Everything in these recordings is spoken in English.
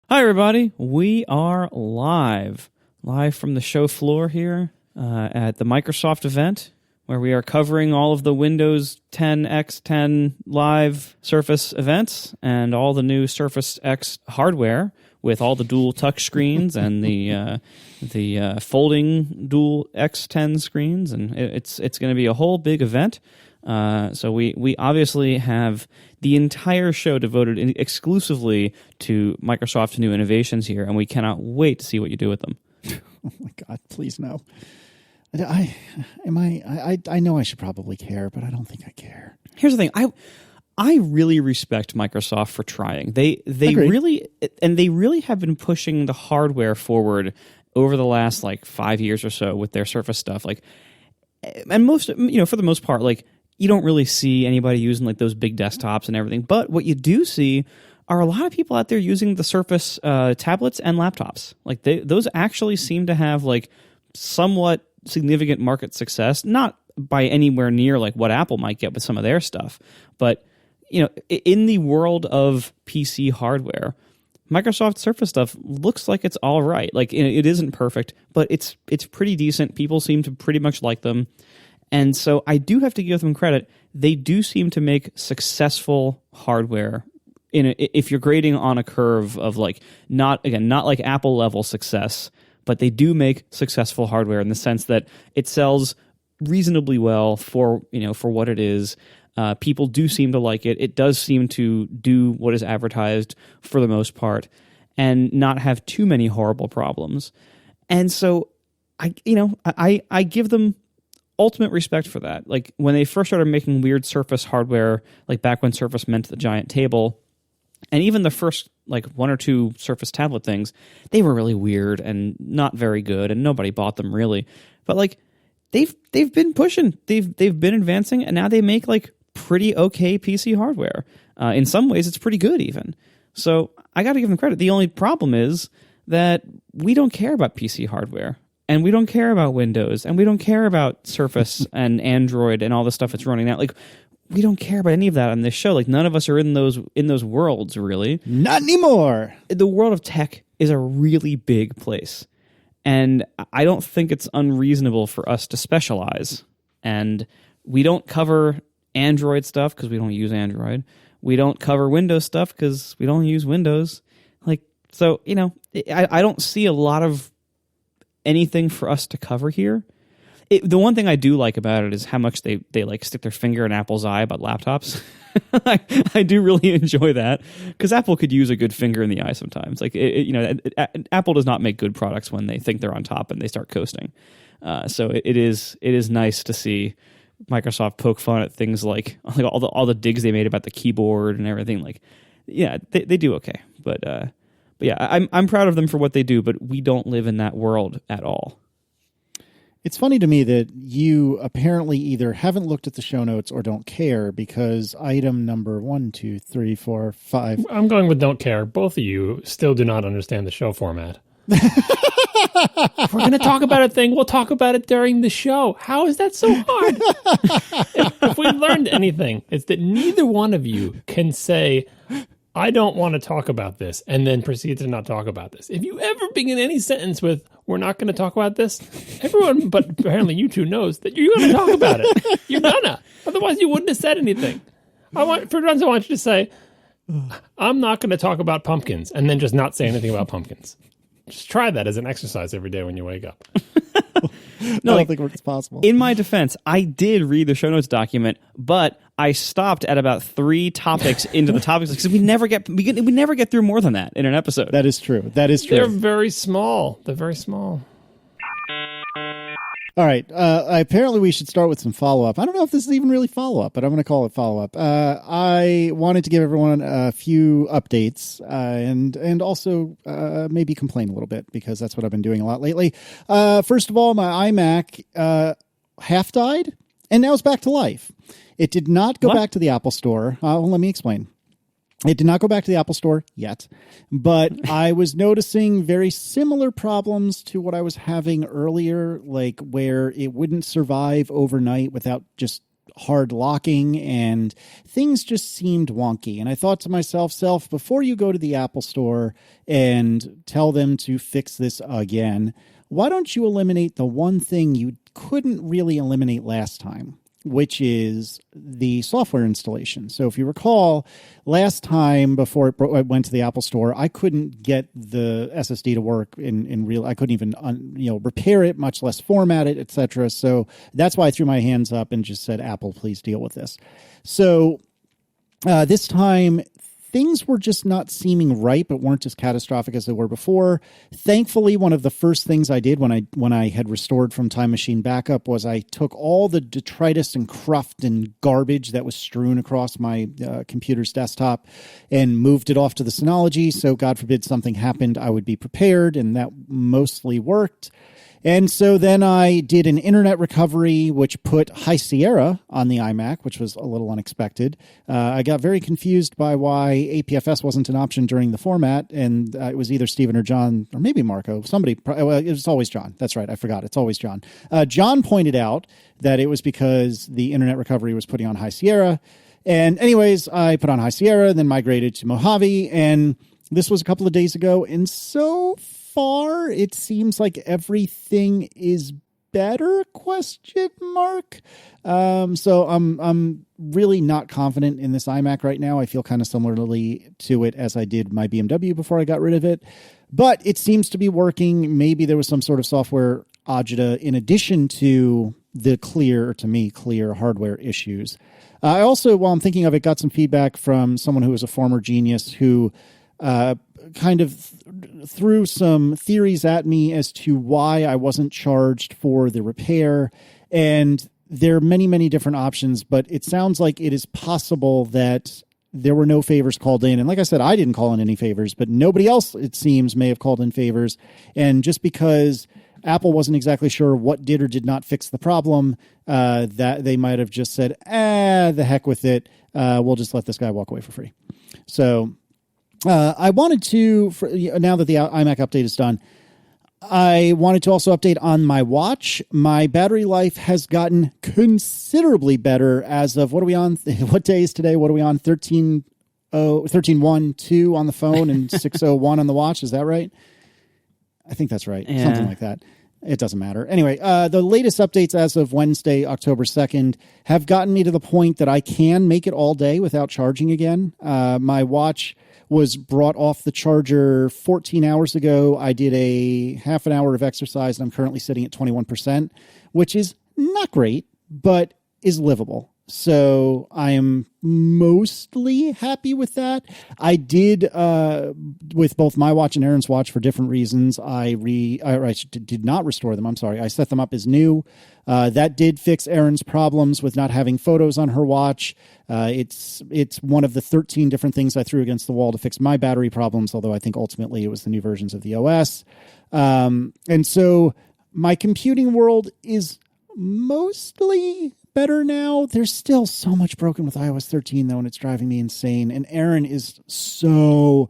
Hi, everybody. We are live from the show floor here at the Microsoft event, where we are covering all of the Windows 10 X10 live Surface events and all the new Surface X hardware with all the dual touch screens and the folding dual X10 screens, and it's going to be a whole big event. So we obviously have the entire show devoted exclusively to Microsoft's new innovations here, and we cannot wait to see what you do with them. Oh my God! Please no. I know I should probably care, but I don't think I care. Here's the thing: I really respect Microsoft for trying. They really have been pushing the hardware forward over the last 5 years or so with their Surface stuff. And most, for the most part, you don't really see anybody using those big desktops and everything. But what you do see are a lot of people out there using the Surface tablets and laptops. Those actually seem to have somewhat significant market success, not by anywhere near what Apple might get with some of their stuff. But, in the world of PC hardware, Microsoft Surface stuff looks like it's all right. It isn't perfect, but it's pretty decent. People seem to pretty much like them. And so I do have to give them credit. They do seem to make successful hardware if you're grading on a curve of not like Apple level success, but they do make successful hardware in the sense that it sells reasonably well for what it is. People do seem to like it. It does seem to do what is advertised for the most part and not have too many horrible problems. And so I give them ultimate respect for that. When they first started making weird Surface hardware, back when Surface meant the giant table, and even the first one or two Surface tablet things, they were really weird and not very good, and nobody bought them really. But they've been pushing, they've been advancing, and now they make pretty okay PC hardware. In some ways, it's pretty good even. So I got to give them credit. The only problem is that we don't care about PC hardware. And we don't care about Windows, and we don't care about Surface and Android and all the stuff that's running now. We don't care about any of that on this show. None of us are in those worlds, really. Not anymore. The world of tech is a really big place, and I don't think it's unreasonable for us to specialize. And we don't cover Android stuff because we don't use Android. We don't cover Windows stuff because we don't use Windows. So I don't see a lot of anything for us to cover here. The one thing I do like about it is how much they stick their finger in Apple's eye about laptops. I do really enjoy that because Apple could use a good finger in the eye sometimes. Apple does not make good products when they think they're on top and they start coasting. So it is nice to see Microsoft poke fun at things like all the digs they made about the keyboard and everything. They do okay, but yeah, I'm proud of them for what they do, but we don't live in that world at all. It's funny to me that you apparently either haven't looked at the show notes or don't care, because item number 1, 2, 3, 4, 5. I'm going with don't care. Both of you still do not understand the show format. If we're going to talk about a thing, we'll talk about it during the show. How is that so hard? If we learned anything, it's that neither one of you can say, I don't want to talk about this, and then proceed to not talk about this. If you ever begin any sentence with, we're not going to talk about this, everyone, but apparently you two, knows that you're going to talk about it. You're gonna. Otherwise, you wouldn't have said anything. I want you to say, I'm not going to talk about pumpkins, and then just not say anything about pumpkins. Just try that as an exercise every day when you wake up. No, I don't think it's possible. In my defense, I did read the show notes document, but I stopped at about 3 topics into the topics because we never get through more than that in an episode. That is true. They're very small. All right. Apparently, we should start with some follow-up. I don't know if this is even really follow-up, but I'm going to call it follow-up. I wanted to give everyone a few updates and also maybe complain a little bit, because that's what I've been doing a lot lately. First of all, my iMac half died, and now it's back to life. It did not go back to the Apple Store. Well, let me explain. It did not go back to the Apple Store yet, but I was noticing very similar problems to what I was having earlier, like where it wouldn't survive overnight without just hard locking, and things just seemed wonky. And I thought to myself, before you go to the Apple Store and tell them to fix this again, why don't you eliminate the one thing you couldn't really eliminate last time, which is the software installation. So if you recall, last time before I went to the Apple Store, I couldn't get the SSD to work in real. I couldn't even repair it, much less format it, etc. So that's why I threw my hands up and just said, Apple, please deal with this. So this time, things were just not seeming right, but weren't as catastrophic as they were before. Thankfully, one of the first things I did when I had restored from Time Machine Backup was I took all the detritus and cruft and garbage that was strewn across my computer's desktop and moved it off to the Synology. So God forbid something happened, I would be prepared, and that mostly worked. And so then I did an internet recovery, which put High Sierra on the iMac, which was a little unexpected. I got very confused by why APFS wasn't an option during the format, and it was either Stephen or John, or maybe Marco. Somebody, well, it was always John. That's right, I forgot. It's always John. John pointed out that it was because the internet recovery was putting on High Sierra. And anyways, I put on High Sierra, then migrated to Mojave, and this was a couple of days ago, and so far it seems like everything is better, ? So I'm really not confident in this iMac right now. I feel kind of similarly to it as I did my BMW before I got rid of it, but it seems to be working. Maybe there was some sort of software agita in addition to the clear hardware issues. I also, while I'm thinking of it, got some feedback from someone who was a former genius who kind of threw some theories at me as to why I wasn't charged for the repair. And there are many, many different options, but it sounds like it is possible that there were no favors called in. And like I said, I didn't call in any favors, but nobody else, it seems, may have called in favors. And just because Apple wasn't exactly sure what did or did not fix the problem, that they might have just said, the heck with it. We'll just let this guy walk away for free. So I wanted to, now that the iMac update is done, I wanted to also update on my watch. My battery life has gotten considerably better as of, what are we on? What day is today? What are we on? 13.1.2 on the phone and 6.01 on the watch. Is that right? I think that's right. Yeah. Something like that. It doesn't matter. Anyway, the latest updates as of Wednesday, October 2nd, have gotten me to the point that I can make it all day without charging again. My watch was brought off the charger 14 hours ago. I did a half an hour of exercise, and I'm currently sitting at 21%, which is not great, but is livable. So I am mostly happy with that. I did, with both my watch and Aaron's watch for different reasons, I did not restore them. I'm sorry. I set them up as new. That did fix Aaron's problems with not having photos on her watch. It's one of the 13 different things I threw against the wall to fix my battery problems, although I think ultimately it was the new versions of the OS. And so my computing world is mostly better now. There's still so much broken with iOS 13, though, and it's driving me insane. And Erin is so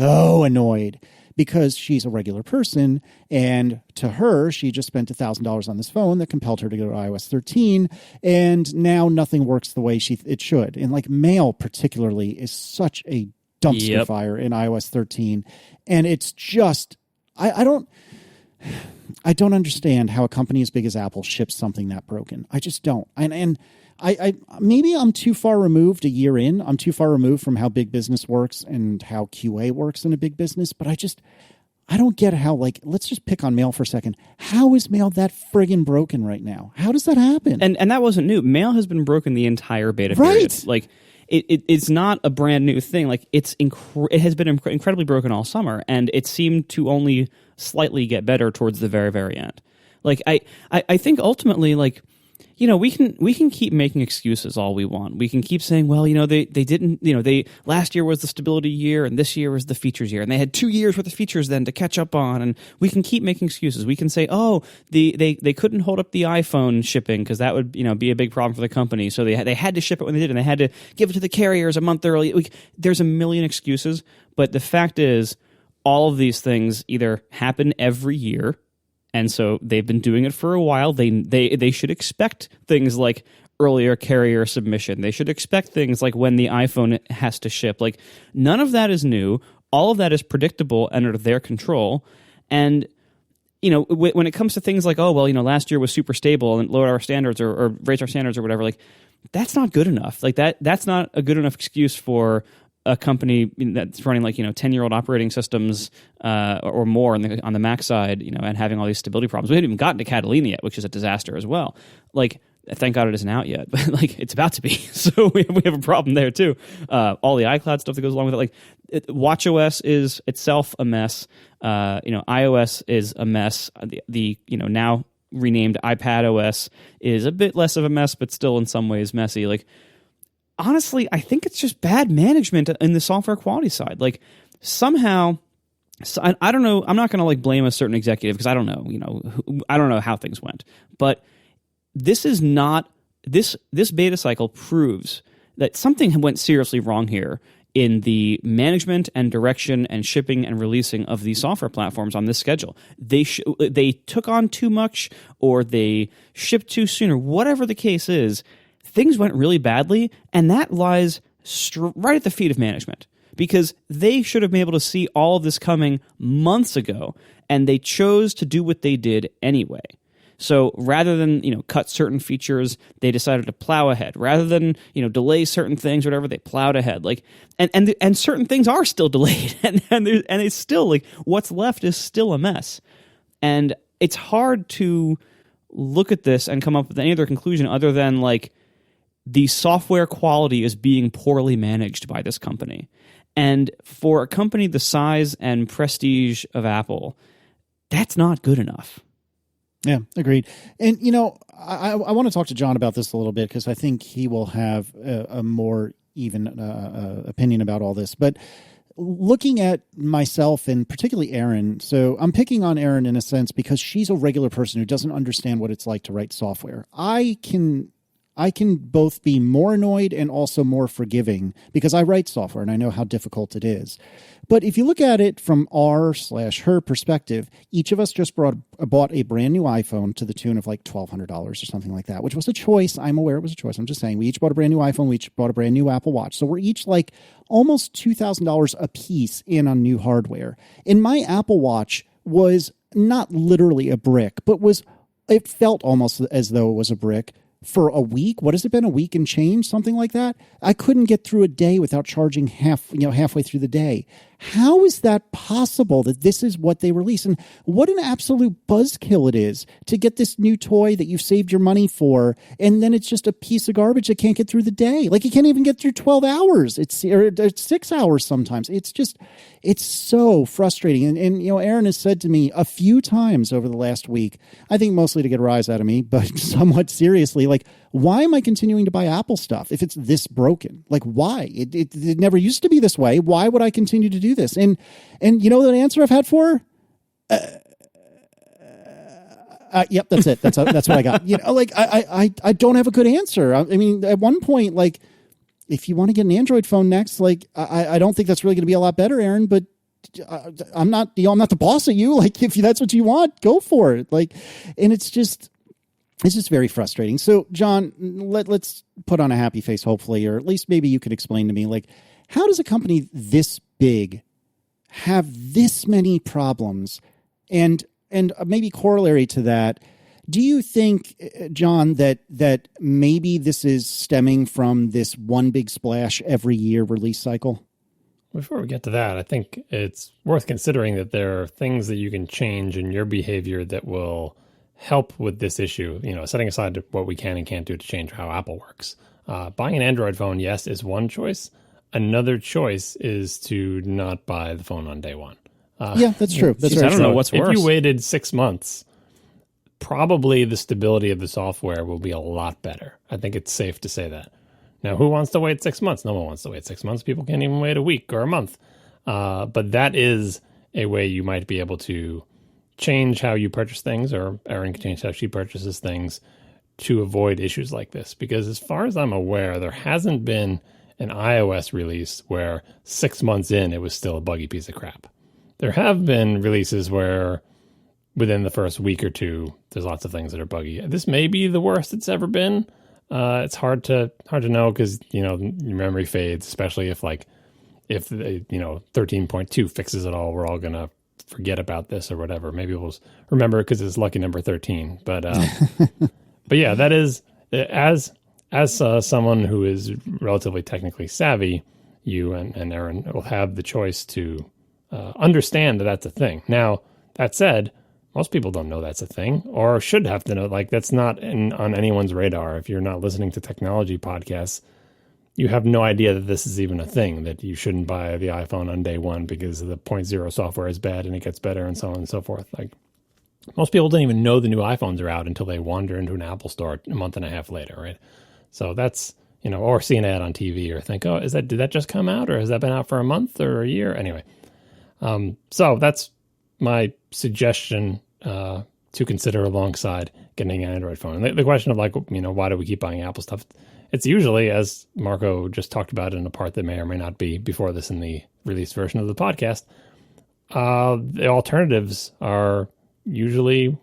annoyed because she's a regular person, and to her, she just spent $1,000 on this phone that compelled her to go to iOS 13, and now nothing works the way it should. And like Mail particularly is such a dumpster fire in iOS 13, and it's just I don't understand how a company as big as Apple ships something that broken. I just don't. And I maybe I'm too far removed a year in. I'm too far removed from how big business works and how QA works in a big business. But I don't get how, like, let's just pick on Mail for a second. How is Mail that friggin' broken right now? How does that happen? And that wasn't new. Mail has been broken the entire beta period. Like, it's not a brand new thing. Like, it has been incredibly broken all summer, and it seemed to only slightly get better towards the very, very end. Like, I think ultimately, like, you know, we can keep making excuses all we want. We can keep saying, well, you know, they didn't, you know, last year was the stability year and this year was the features year, and they had 2 years worth of features then to catch up on, and we can keep making excuses. We can say, oh, they couldn't hold up the iPhone shipping because that would, you know, be a big problem for the company, so they had to ship it when they did, and they had to give it to the carriers a month early. There's a million excuses, but the fact is, all of these things either happen every year, and so they've been doing it for a while. They should expect things like earlier carrier submission. They should expect things like when the iPhone has to ship. Like, none of that is new. All of that is predictable and under their control. And, you know, when it comes to things like, oh, well, you know, last year was super stable and lowered our standards or raised our standards or whatever, like, that's not good enough. Like, that's not a good enough excuse for a company that's running, like, you know, 10-year-old operating systems or more on the Mac side, you know, and having all these stability problems. We haven't even gotten to Catalina yet, which is a disaster as well. Like, thank God it isn't out yet, but like, it's about to be. So we have a problem there too. All the iCloud stuff that goes along with it, like watchOS is itself a mess. You know, iOS is a mess. The you know, now renamed iPadOS is a bit less of a mess, but still in some ways messy. Like, honestly, I think it's just bad management in the software quality side. Like, somehow, I don't know. I'm not going to like blame a certain executive because I don't know. You know, I don't know how things went. But this is not this beta cycle proves that something went seriously wrong here in the management and direction and shipping and releasing of these software platforms on this schedule. They took on too much, or they shipped too soon, or whatever the case is. Things went really badly, and that lies right at the feet of management, because they should have been able to see all of this coming months ago, and they chose to do what they did anyway. So rather than, you know, cut certain features, they decided to plow ahead. Rather than, you know, delay certain things, whatever, they plowed ahead. Like, and certain things are still delayed, and it's still like what's left is still a mess, and it's hard to look at this and come up with any other conclusion other than like, the software quality is being poorly managed by this company. And for a company the size and prestige of Apple, that's not good enough. Yeah, agreed. And, you know, I want to talk to John about this a little bit because I think he will have a more even opinion about all this. But looking at myself and particularly Erin, so I'm picking on Erin in a sense because she's a regular person who doesn't understand what it's like to write software. I can both be more annoyed and also more forgiving because I write software and I know how difficult it is. But if you look at it from our/her perspective, each of us just bought a brand new iPhone to the tune of like $1,200 or something like that, which was a choice. I'm aware it was a choice. I'm just saying we each bought a brand new iPhone. We each bought a brand new Apple Watch. So we're each like almost $2,000 a piece in on new hardware. And my Apple Watch was not literally a brick, but it felt almost as though it was a brick. For a week, what has it been? A week and change, something like that. I couldn't get through a day without charging halfway through the day. How is that possible that this is what they release? And what an absolute buzzkill it is to get this new toy that you've saved your money for, and then it's just a piece of garbage that can't get through the day. Like, you can't even get through 12 hours. It's 6 hours sometimes. It's so frustrating. And you know, Erin has said to me a few times over the last week, I think mostly to get a rise out of me, but somewhat seriously, like, why am I continuing to buy Apple stuff if it's this broken? Like, why? It never used to be this way. Why would I continue to do this? And you know the answer I've had for her? Yep, that's it. That's what I got. You know, like, I don't have a good answer. I mean, at one point, like, if you want to get an Android phone next, like, I don't think that's really going to be a lot better, Erin, but I'm not the boss of you. Like, if that's what you want, go for it. Like, and it's just very frustrating. So, John, let's put on a happy face, hopefully, or at least maybe you could explain to me, like, how does a company this big have this many problems? And maybe corollary to that, do you think, John, that maybe this is stemming from this one big splash every year release cycle? Before we get to that, I think it's worth considering that there are things that you can change in your behavior that will help with this issue, you know, setting aside what we can and can't do to change how Apple works. Buying an Android phone, yes, is one choice. Another choice is to not buy the phone on day one. Yeah, that's true. That's I don't know what's worse. If you waited 6 months, probably the stability of the software will be a lot better. I think it's safe to say that. Now, who wants to wait 6 months? No one wants to wait 6 months. People can't even wait a week or a month. But that is a way you might be able to change how you purchase things, or Erin can change how she purchases things to avoid issues like this. Because as far as I'm aware, there hasn't been an iOS release where 6 months in, it was still a buggy piece of crap. There have been releases where within the first week or two, there's lots of things that are buggy. This may be the worst it's ever been. It's hard to know because, your memory fades, especially if 13.2 fixes it all. We're all going to forget about this or whatever. Maybe we'll remember it because it's lucky number 13. But but yeah, that is, as someone who is relatively technically savvy, you and Aaron will have the choice to understand that that's a thing. Now, that said, most people don't know that's a thing or should have to know. Like, that's not on anyone's radar. If you're not listening to technology podcasts, you have no idea that this is even a thing, that you shouldn't buy the iPhone on day one because the 0.0 software is bad and it gets better and so on and so forth. Like, most people don't even know the new iPhones are out until they wander into an Apple store a month and a half later, right? So that's, or see an ad on TV or think, oh, did that just come out, or has that been out for a month or a year? Anyway, so that's my suggestion to consider alongside getting an Android phone. And the question of why do we keep buying Apple stuff? It's usually, as Marco just talked about in a part that may or may not be before this in the released version of the podcast, the alternatives are usually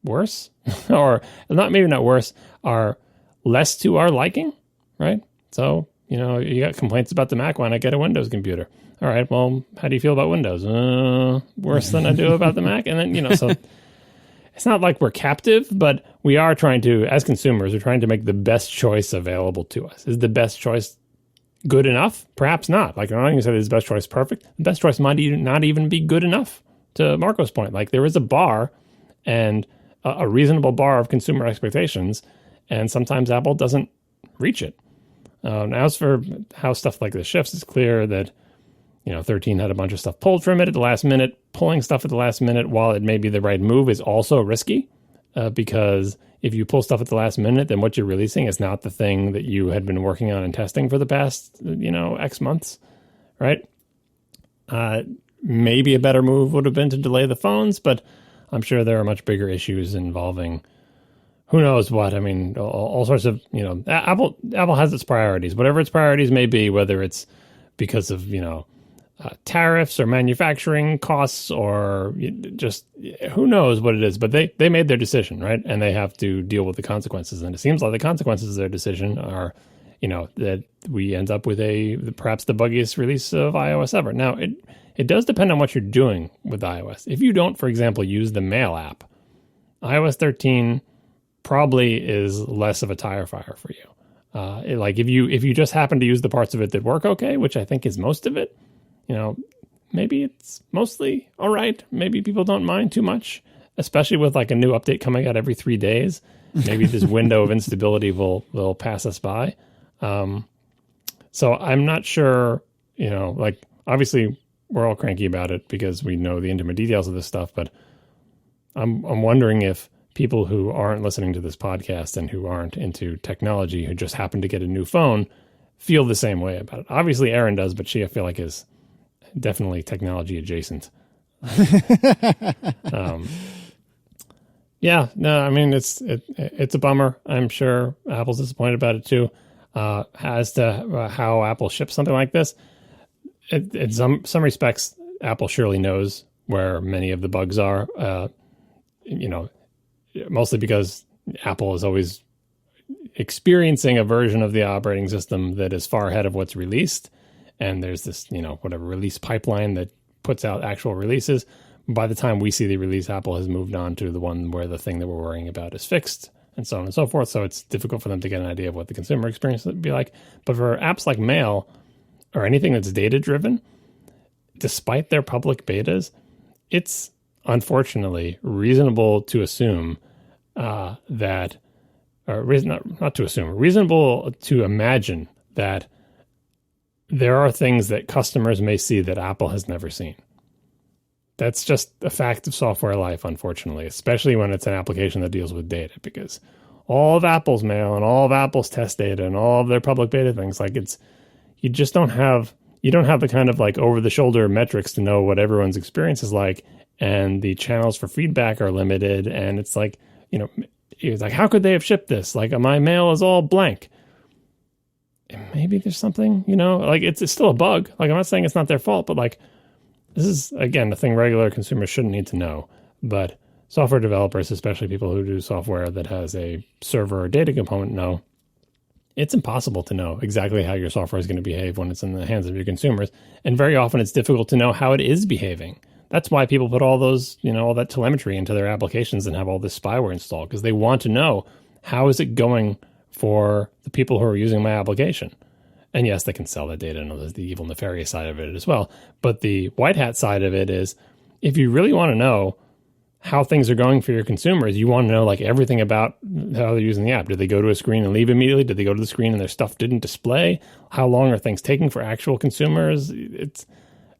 worse, or maybe not worse, are less to our liking, right? So, you got complaints about the Mac. Why not get a Windows computer? All right, well, how do you feel about Windows? Worse than I do about the Mac. And then, so it's not like we're captive, but we are trying to, as consumers, we're trying to make the best choice available to us. Is the best choice good enough? Perhaps not. Like, I'm not going to say this best choice perfect. The best choice might not even be good enough, to Marco's point. Like, there is a bar, and a reasonable bar of consumer expectations, and sometimes Apple doesn't reach it. Now, as for how stuff like this shifts, it's clear that 13 had a bunch of stuff pulled from it at the last minute. Pulling stuff at the last minute, while it may be the right move, is also risky because if you pull stuff at the last minute, then what you're releasing is not the thing that you had been working on and testing for the past, X months, right? Maybe a better move would have been to delay the phones, but I'm sure there are much bigger issues involving who knows what. I mean, all sorts of, Apple has its priorities, whatever its priorities may be, whether it's because of, tariffs or manufacturing costs or just who knows what it is, but they made their decision, right? And they have to deal with the consequences. And it seems like the consequences of their decision are, that we end up with perhaps the buggiest release of iOS ever. Now, it does depend on what you're doing with iOS. If you don't, for example, use the Mail app, iOS 13 probably is less of a tire fire for you. If you just happen to use the parts of it that work okay, which I think is most of it, maybe it's mostly all right. Maybe people don't mind too much, especially with a new update coming out every 3 days. Maybe this window of instability will pass us by. So I'm not sure, obviously we're all cranky about it because we know the intimate details of this stuff, but I'm wondering if people who aren't listening to this podcast and who aren't into technology, who just happen to get a new phone, feel the same way about it. Obviously Erin does, but she, I feel like, is definitely technology adjacent. Yeah, no, I mean, it's a bummer. I'm sure Apple's disappointed about it too. As to how Apple ships something like this, in some respects, Apple surely knows where many of the bugs are. Mostly because Apple is always experiencing a version of the operating system that is far ahead of what's released. And there's this, whatever release pipeline that puts out actual releases. By the time we see the release, Apple has moved on to the one where the thing that we're worrying about is fixed, and so on and so forth. So it's difficult for them to get an idea of what the consumer experience would be like. But for apps like Mail or anything that's data-driven, despite their public betas, it's unfortunately reasonable to assume reasonable to imagine that there are things that customers may see that Apple has never seen. That's just a fact of software life, unfortunately, especially when it's an application that deals with data, because all of Apple's Mail and all of Apple's test data and all of their public beta things, you just don't have the kind of over the shoulder metrics to know what everyone's experience is like. And the channels for feedback are limited. And it's how could they have shipped this? My mail is all blank. Maybe there's something, it's still a bug. I'm not saying it's not their fault, but this is, again, a thing regular consumers shouldn't need to know. But software developers, especially people who do software that has a server or data component, know It's impossible to know exactly how your software is going to behave when it's in the hands of your consumers. And very often it's difficult to know how it is behaving. That's why people put all those, all that telemetry into their applications and have all this spyware installed, because they want to know how is it going for the people who are using my application. And yes, they can sell that data, and there's the evil, nefarious side of it as well. But the white hat side of it is, if you really want to know how things are going for your consumers, you want to know like everything about how they're using the app. Did they go to a screen and leave immediately? Did they go to the screen and their stuff didn't display? How long are things taking for actual consumers?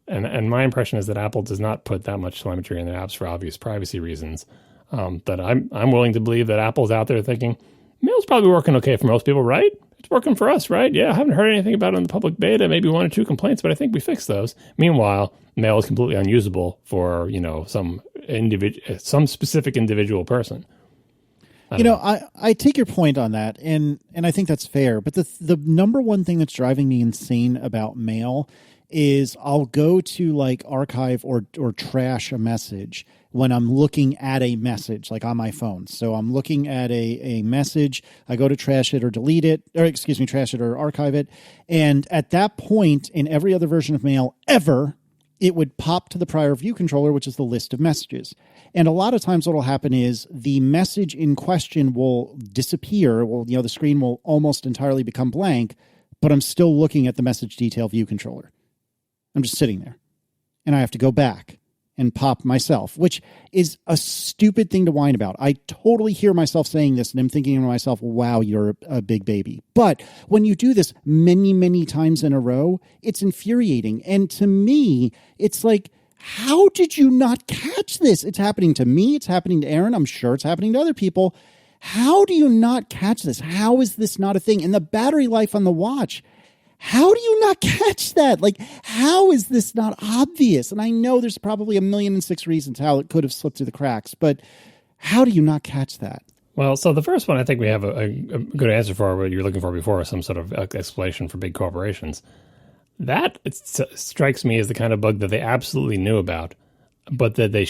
And my impression is that Apple does not put that much telemetry in their apps for obvious privacy reasons. That I'm willing to believe that Apple's out there thinking, Mail's probably working okay for most people, right? It's working for us, right? Yeah, I haven't heard anything about it in the public beta, maybe 1 or 2 complaints, but I think we fixed those. Meanwhile, Mail is completely unusable for, some specific individual person. I take your point on that, and I think that's fair. But the number one thing that's driving me insane about Mail is I'll go to like archive or trash a message when I'm looking at a message, like on my phone. So I'm looking at a message, I go to trash it or delete it, trash it or archive it. And at that point, in every other version of Mail ever, it would pop to the prior view controller, which is the list of messages. And a lot of times what will happen is the message in question will disappear. Well, the screen will almost entirely become blank, but I'm still looking at the message detail view controller. I'm just sitting there, and I have to go back and pop myself, which is a stupid thing to whine about. I totally hear myself saying this, and I'm thinking to myself, wow, you're a big baby. But when you do this many, many times in a row, it's infuriating. And to me, it's like, how did you not catch this? It's happening to me. It's happening to Aaron. I'm sure it's happening to other people. How do you not catch this? How is this not a thing? And the battery life on the watch, how do you not catch that? Like, how is this not obvious? And I know there's probably 1,000,006 reasons how it could have slipped through the cracks, but how do you not catch that? Well, so the first one, I think we have a good answer for what you're looking for before, some sort of explanation for big corporations. That strikes me as the kind of bug that they absolutely knew about, but that they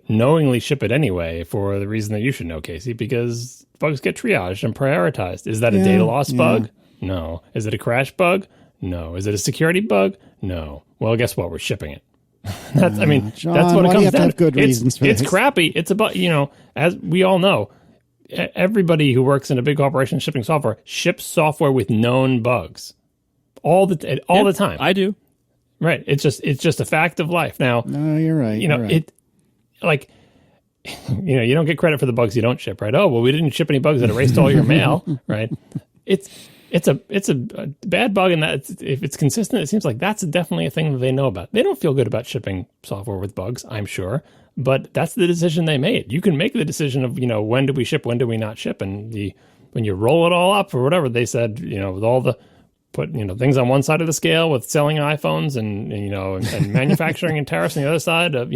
knowingly ship it anyway for the reason that you should know, Casey, because bugs get triaged and prioritized. Is that a data loss bug? No. Is it a crash bug? No. Is it a security bug? No. Well, guess what? We're shipping it. That's what it comes down to. Have good reasons for it's this? crappy. It's about, as we all know, everybody who works in a big corporation shipping software ships software with known bugs all the time. I do. Right. It's just a fact of life. Now, no, you're right. You don't get credit for the bugs you don't ship, right? Oh, well, we didn't ship any bugs that erased all your mail, right? It's a bad bug, and that if it's consistent, it seems like that's definitely a thing that they know about. They don't feel good about shipping software with bugs, I'm sure, but that's the decision they made. You can make the decision of, when do we ship, when do we not ship, and when you roll it all up or whatever, they said, with all the things on one side of the scale with selling iPhones and manufacturing and tariffs on the other side of,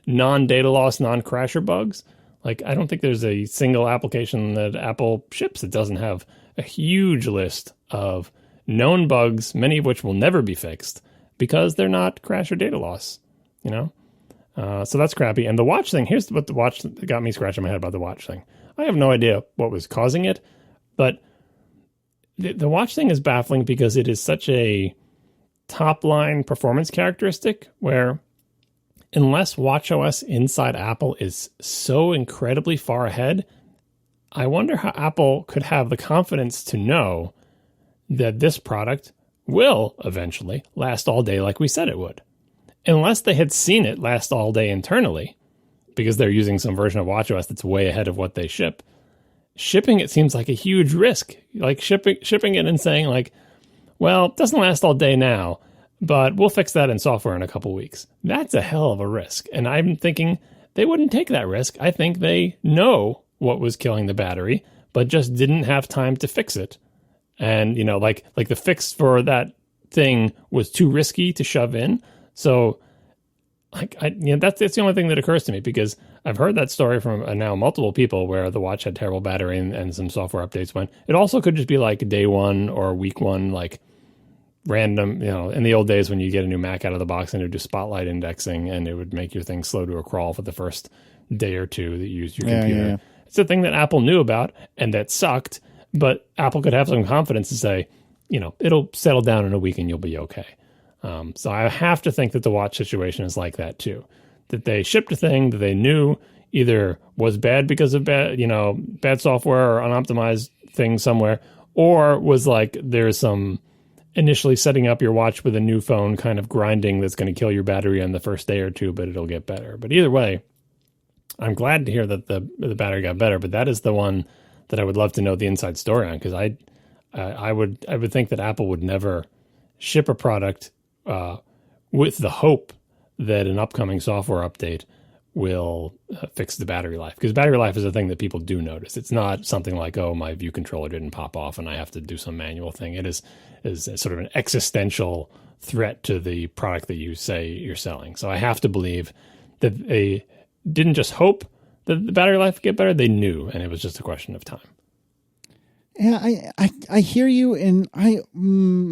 non-data loss, non-crasher bugs. Like, I don't think there's a single application that Apple ships that doesn't have a huge list of known bugs, many of which will never be fixed because they're not crash or data loss, So that's crappy. And the watch thing, here's what the watch got me scratching my head about the watch thing. I have no idea what was causing it, but the watch thing is baffling because it is such a top-line performance characteristic where unless watchOS inside Apple is so incredibly far ahead, I wonder how Apple could have the confidence to know that this product will eventually last all day like we said it would. Unless they had seen it last all day internally, because they're using some version of watchOS that's way ahead of what they ship. Shipping it seems like a huge risk. Like shipping it and saying like, well, it doesn't last all day now, but we'll fix that in software in a couple weeks. That's a hell of a risk. And I'm thinking they wouldn't take that risk. I think they know what was killing the battery, but just didn't have time to fix it. And, like the fix for that thing was too risky to shove in. So that's the only thing that occurs to me, because I've heard that story from now multiple people where the watch had terrible battery and some software updates went. It also could just be like day one or week one, like random, in the old days when you get a new Mac out of the box and it would do spotlight indexing and it would make your thing slow to a crawl for the first day or two that you used your computer. Yeah. It's a thing that Apple knew about and that sucked, but Apple could have some confidence to say, it'll settle down in a week and you'll be okay. So I have to think that the watch situation is like that too, that they shipped a thing that they knew either was bad because of bad software or unoptimized thing somewhere, or was like there's some initially setting up your watch with a new phone kind of grinding that's going to kill your battery on the first day or two, but it'll get better. But either way, I'm glad to hear that the battery got better, but that is the one that I would love to know the inside story on, because I would think that Apple would never ship a product with the hope that an upcoming software update will fix the battery life, because battery life is a thing that people do notice. It's not something like, oh, my view controller didn't pop off and I have to do some manual thing. It is sort of an existential threat to the product that you say you're selling. So I have to believe that they didn't just hope that the battery life would get better, they knew, and it was just a question of time. Yeah, I hear you, and I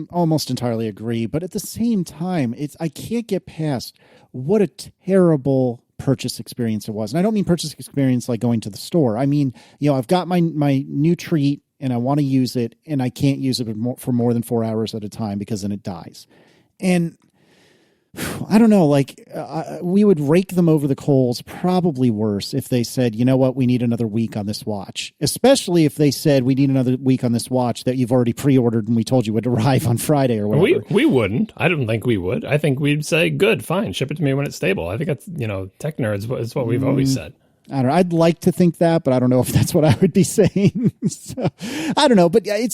almost entirely agree. But at the same time, I can't get past what a terrible purchase experience it was. And I don't mean purchase experience like going to the store. I mean, I've got my new treat and I want to use it, and I can't use it for more than 4 hours at a time because then it dies. And I don't know, we would rake them over the coals, probably worse if they said, you know what, we need another week on this watch, especially if they said we need another week on this watch that you've already pre-ordered and we told you would arrive on Friday or whatever. We wouldn't. I don't think we would. I think we'd say, good, fine, ship it to me when it's stable. I think that's, tech nerds is what we've always said. I don't know. I'd like to think that, but I don't know if that's what I would be saying. So, I don't know, but I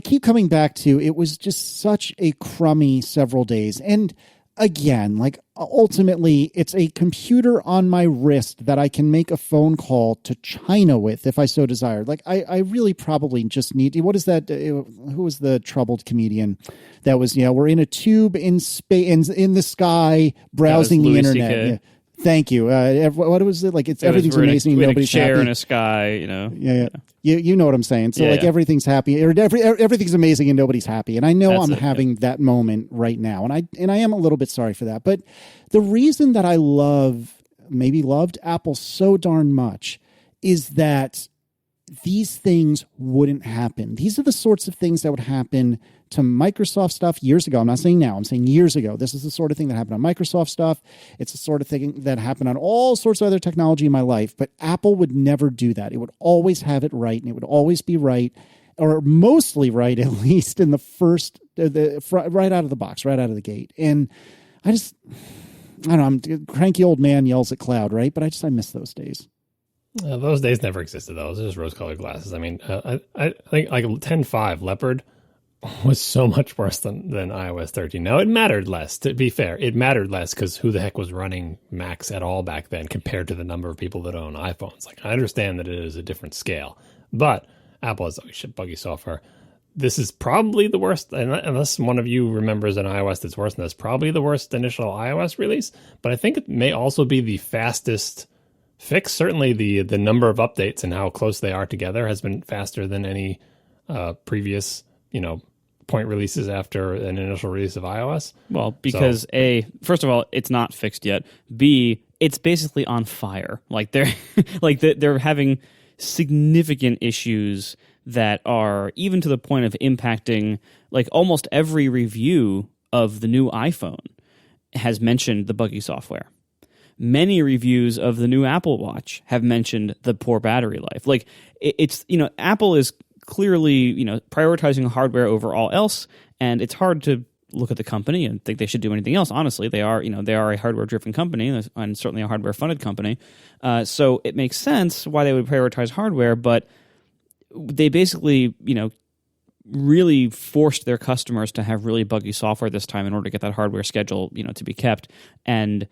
keep coming back to, it was just such a crummy several days. And again, ultimately it's a computer on my wrist that I can make a phone call to China with if I so desired. I really probably just need, what is that? Who was the troubled comedian that was, we're in a tube in space, in the sky, browsing the internet. Yeah. Thank you. What was it? Everything's amazing. Nobody's chair happy. In a sky, Yeah. You know what I'm saying. So everything's happy, or everything's amazing and nobody's happy. And I know I'm having that moment right now. And I am a little bit sorry for that. But the reason that I loved Apple so darn much is that these things wouldn't happen. These are the sorts of things that would happen to Microsoft stuff years ago. I'm not saying now, I'm saying years ago. This is the sort of thing that happened on Microsoft stuff. It's the sort of thing that happened on all sorts of other technology in my life, but Apple would never do that. It would always have it right, and it would always be right, or mostly right, at least in the first, right out of the box, right out of the gate. And I don't know, I'm a cranky old man yells at cloud, right? But I miss those days. Those days never existed, though. Those are just rose-colored glasses. I mean, I think 10.5 Leopard was so much worse than iOS 13. Now, it mattered less, to be fair. It mattered less because who the heck was running Macs at all back then compared to the number of people that own iPhones? I understand that it is a different scale, but Apple has always shipped buggy software. This is probably the worst, unless one of you remembers an iOS that's worse than this, probably the worst initial iOS release, but I think it may also be the fastest fix. Certainly the number of updates and how close they are together has been faster than any previous point releases after an initial release of iOS. Well, because first of all, it's not fixed yet. B, it's basically on fire. They're having significant issues that are even to the point of impacting almost every review of the new iPhone has mentioned the buggy software. Many reviews of the new Apple Watch have mentioned the poor battery life. Apple is clearly, prioritizing hardware over all else, and it's hard to look at the company and think they should do anything else. Honestly, they are a hardware-driven company and certainly a hardware-funded company. So it makes sense why they would prioritize hardware, but they basically, really forced their customers to have really buggy software this time in order to get that hardware schedule, to be kept. And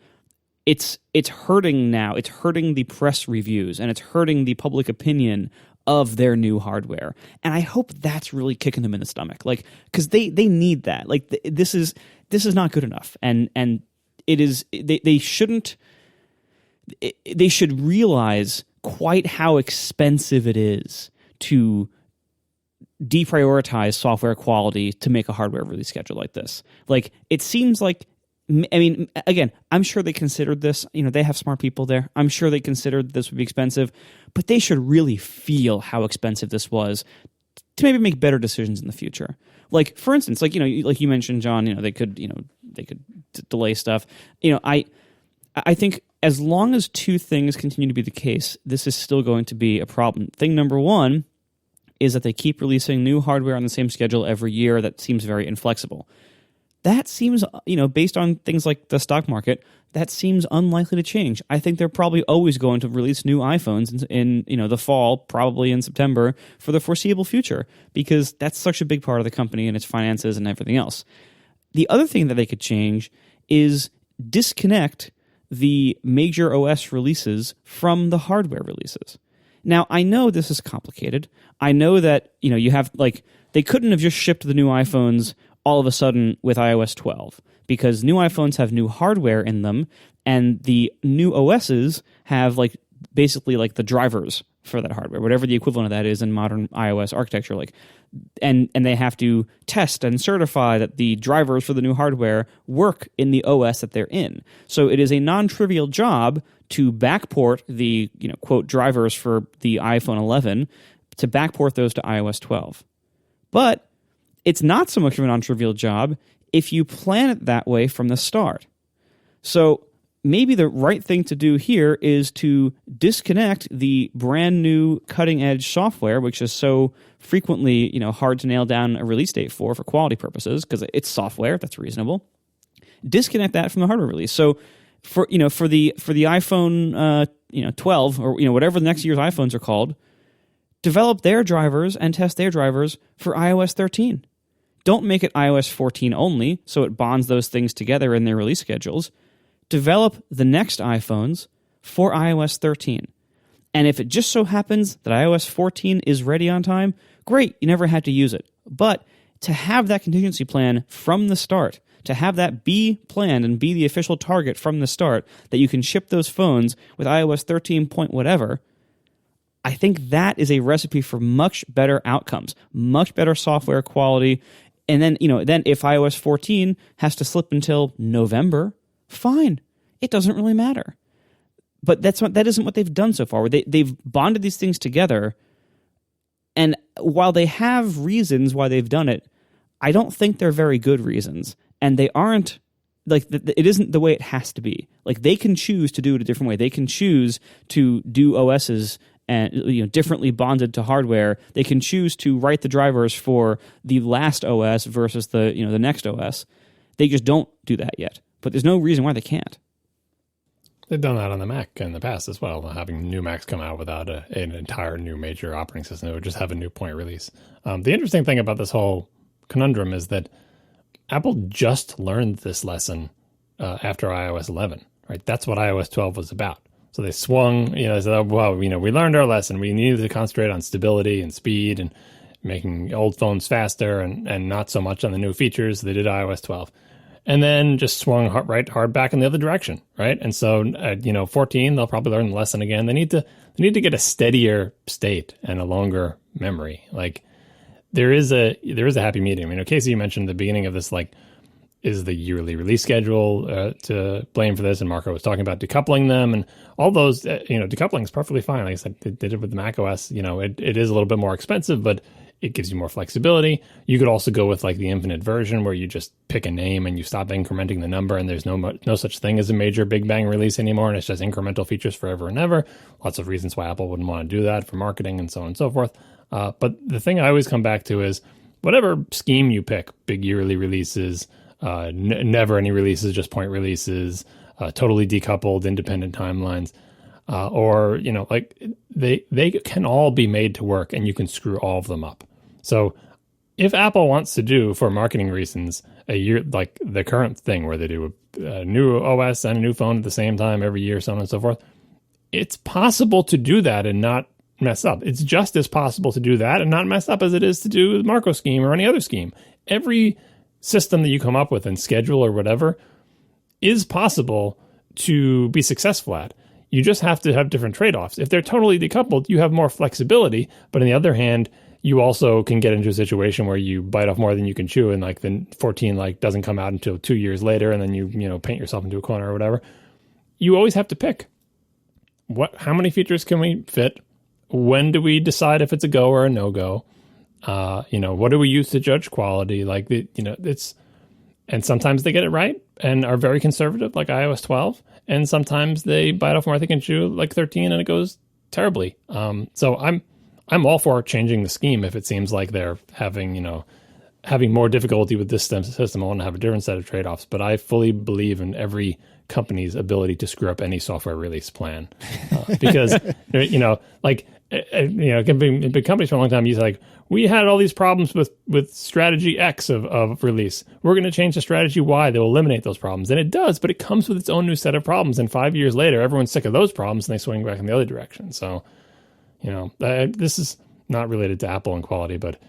it's hurting now. It's hurting the press reviews, and it's hurting the public opinion of their new hardware. And I hope that's really kicking them in the stomach. Because they need that. This is not good enough. And it is, they shouldn't, they should realize quite how expensive it is to deprioritize software quality to make a hardware release schedule like this. It seems like I mean, again, I'm sure they considered this. They have smart people there. I'm sure they considered this would be expensive, but they should really feel how expensive this was to maybe make better decisions in the future. Like, for instance, like you mentioned, John, they could delay stuff. I think as long as two things continue to be the case, this is still going to be a problem. Thing number one is that they keep releasing new hardware on the same schedule every year. That seems very inflexible. That seems, based on things like the stock market, that seems unlikely to change. I think they're probably always going to release new iPhones in the fall, probably in September, for the foreseeable future, because that's such a big part of the company and its finances and everything else. The other thing that they could change is disconnect the major OS releases from the hardware releases. Now, I know this is complicated. I know that, you have, they couldn't have just shipped the new iPhones all of a sudden with iOS 12, because new iPhones have new hardware in them, and the new OSs have basically the drivers for that hardware, whatever the equivalent of that is in modern iOS architecture. And they have to test and certify that the drivers for the new hardware work in the OS that they're in. So it is a non-trivial job to backport the quote drivers for the iPhone 11 to backport those to iOS 12. But it's not so much of a non-trivial job if you plan it that way from the start. So maybe the right thing to do here is to disconnect the brand new cutting-edge software, which is so frequently hard to nail down a release date for quality purposes, because it's software, that's reasonable. Disconnect that from the hardware release. So for the iPhone 12 or whatever the next year's iPhones are called, develop their drivers and test their drivers for iOS 13. Don't make it iOS 14 only, so it bonds those things together in their release schedules. Develop the next iPhones for iOS 13. And if it just so happens that iOS 14 is ready on time, great, you never had to use it. But to have that contingency plan from the start, to have that be planned and be the official target from the start, that you can ship those phones with iOS 13 point whatever, I think that is a recipe for much better outcomes, much better software quality. And then, then if iOS 14 has to slip until November, fine. It doesn't really matter. But that isn't what they've done so far. They've bonded these things together, and while they have reasons why they've done it, I don't think they're very good reasons. And they aren't, it isn't the way it has to be. They can choose to do it a different way. They can choose to do OSs and differently bonded to hardware. They can choose to write the drivers for the last OS versus the the next OS. They just don't do that yet. But there's no reason why they can't. They've done that on the Mac in the past as well, having new Macs come out without an entire new major operating system. It would just have a new point release. The interesting thing about this whole conundrum is that Apple just learned this lesson after iOS 11, right? That's what iOS 12 was about. So they swung, they said, we learned our lesson. We needed to concentrate on stability and speed and making old phones faster and not so much on the new features. They did iOS 12. And then just swung hard back in the other direction, right? And so, 14, they'll probably learn the lesson again. They need to get a steadier state and a longer memory. There is a happy medium. Casey, you mentioned at the beginning of this, is the yearly release schedule to blame for this? And Marco was talking about decoupling them and all those. Decoupling is perfectly fine. Like I said, they did it with the Mac OS. It is a little bit more expensive, but it gives you more flexibility. You could also go with the infinite version where you just pick a name and you stop incrementing the number, and there's no such thing as a major big bang release anymore, and it's just incremental features forever and ever. Lots of reasons why Apple wouldn't want to do that for marketing and so on and so forth. But the thing I always come back to is whatever scheme you pick, big yearly releases, never any releases, just point releases, totally decoupled, independent timelines, or they can all be made to work, and you can screw all of them up. So if Apple wants to do, for marketing reasons, a year like the current thing where they do a new OS and a new phone at the same time every year, so on and so forth, it's possible to do that and not mess up. It's just as possible to do that and not mess up as it is to do the Marco scheme or any other scheme. Every system that you come up with in schedule or whatever is possible to be successful at. You just have to have different trade-offs. If they're totally decoupled, you have more flexibility, but on the other hand, you also can get into a situation where you bite off more than you can chew, and like the 14 like doesn't come out until 2 years later, and then you paint yourself into a corner or whatever. You always have to pick how many features can we fit? When do we decide if it's a go or a no go? What do we use to judge quality? Like and sometimes they get it right and are very conservative, like iOS 12, and sometimes they bite off more they can chew, like 13, and it goes terribly. So I'm all for changing the scheme if it seems like they're having more difficulty with this system. I want to have a different set of trade-offs, but I fully believe in every company's ability to screw up any software release plan, because big companies for a long time use like, we had all these problems with strategy X of release. We're going to change the strategy Y that will eliminate those problems, and it does, but it comes with its own new set of problems. And 5 years later, everyone's sick of those problems and they swing back in the other direction. So, this is not related to Apple and quality, but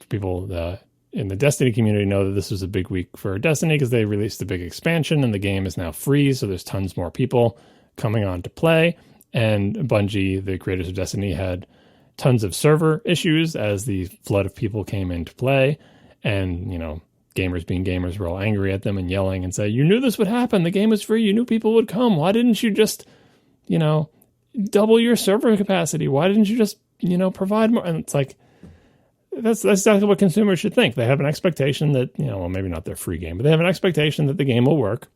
people in the Destiny community know that this was a big week for Destiny because they released a big expansion and the game is now free. So there's tons more people coming on to play. And Bungie, the creators of Destiny, had tons of server issues as the flood of people came into play. And, gamers being gamers were all angry at them and yelling and say, you knew this would happen. The game was free. You knew people would come. Why didn't you just, double your server capacity? Why didn't you just, provide more? And it's like, that's exactly what consumers should think. They have an expectation that, maybe not their free game, but they have an expectation that the game will work.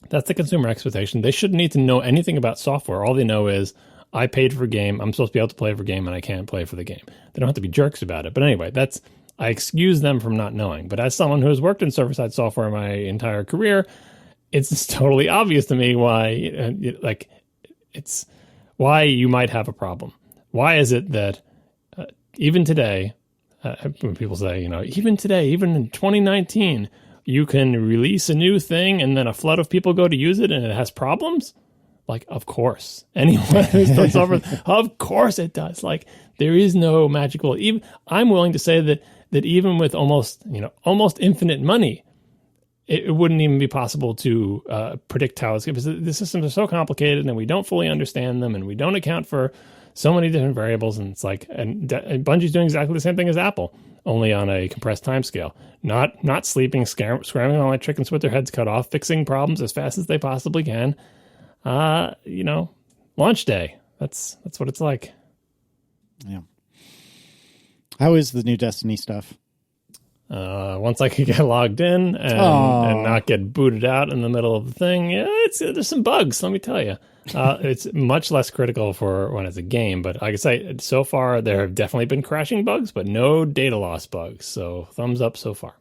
That's the consumer expectation. They shouldn't need to know anything about software. All they know is, I paid for a game, I'm supposed to be able to play for a game, and I can't play for the game. They don't have to be jerks about it. But anyway, I excuse them from not knowing. But as someone who has worked in server-side software my entire career, it's totally obvious to me why, it's why you might have a problem. Why is it that even today, when people say, even today, even in 2019, you can release a new thing and then a flood of people go to use it and it has problems? Like, of course. Anyone who's done software, of course it does. Like, there is no magical. Even I'm willing to say that even with almost infinite money, it wouldn't even be possible to predict how it's going. Because the systems are so complicated and we don't fully understand them and we don't account for so many different variables. And it's like, and Bungie's doing exactly the same thing as Apple, only on a compressed time scale. Not sleeping, scrambling all like chickens with their heads cut off, fixing problems as fast as they possibly can. Launch day. That's what it's like. Yeah. How is the new Destiny stuff? Once I could get logged in and not get booted out in the middle of the thing, there's some bugs, let me tell you. It's much less critical for when it's a game, but like I say, so far there have definitely been crashing bugs, but no data loss bugs. So thumbs up so far.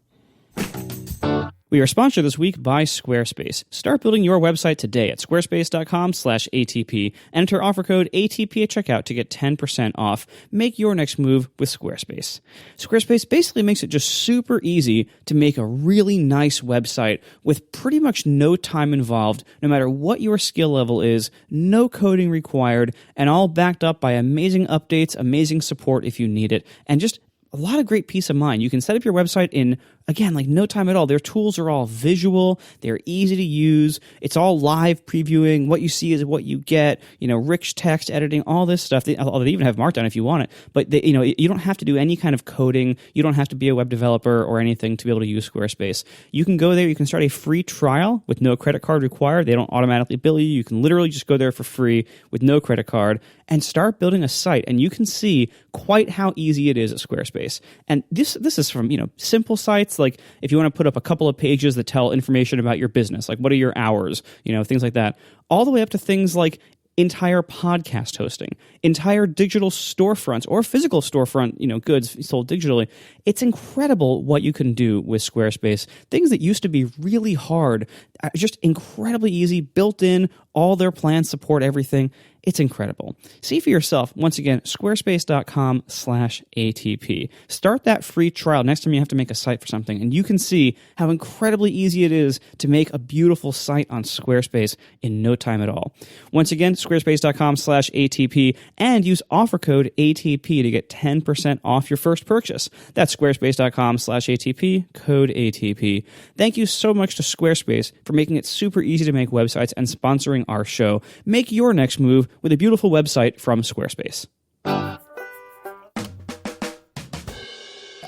We are sponsored this week by Squarespace. Start building your website today at squarespace.com/ATP. Enter offer code ATP at checkout to get 10% off. Make your next move with Squarespace. Squarespace basically makes it just super easy to make a really nice website with pretty much no time involved, no matter what your skill level is, no coding required, and all backed up by amazing updates, amazing support if you need it, and just a lot of great peace of mind. You can set up your website in, again, like no time at all. Their tools are all visual. They're easy to use. It's all live previewing. What you see is what you get. Rich text editing, all this stuff. They even have Markdown if you want it. But you don't have to do any kind of coding. You don't have to be a web developer or anything to be able to use Squarespace. You can go there. You can start a free trial with no credit card required. They don't automatically bill you. You can literally just go there for free with no credit card and start building a site. And you can see quite how easy it is at Squarespace. And this is from simple sites, like if you want to put up a couple of pages that tell information about your business, like what are your hours, things like that, all the way up to things like entire podcast hosting, entire digital storefronts or physical storefront, goods sold digitally. It's incredible what you can do with Squarespace. Things that used to be really hard are just incredibly easy, built in, all their plans support everything. It's incredible. See for yourself. Once again, squarespace.com/ATP. Start that free trial next time you have to make a site for something, and you can see how incredibly easy it is to make a beautiful site on Squarespace in no time at all. Once again, squarespace.com/ATP, and use offer code ATP to get 10% off your first purchase. That's squarespace.com/ATP, code ATP. Thank you so much to Squarespace for making it super easy to make websites and sponsoring our show. Make your next move with a beautiful website from Squarespace.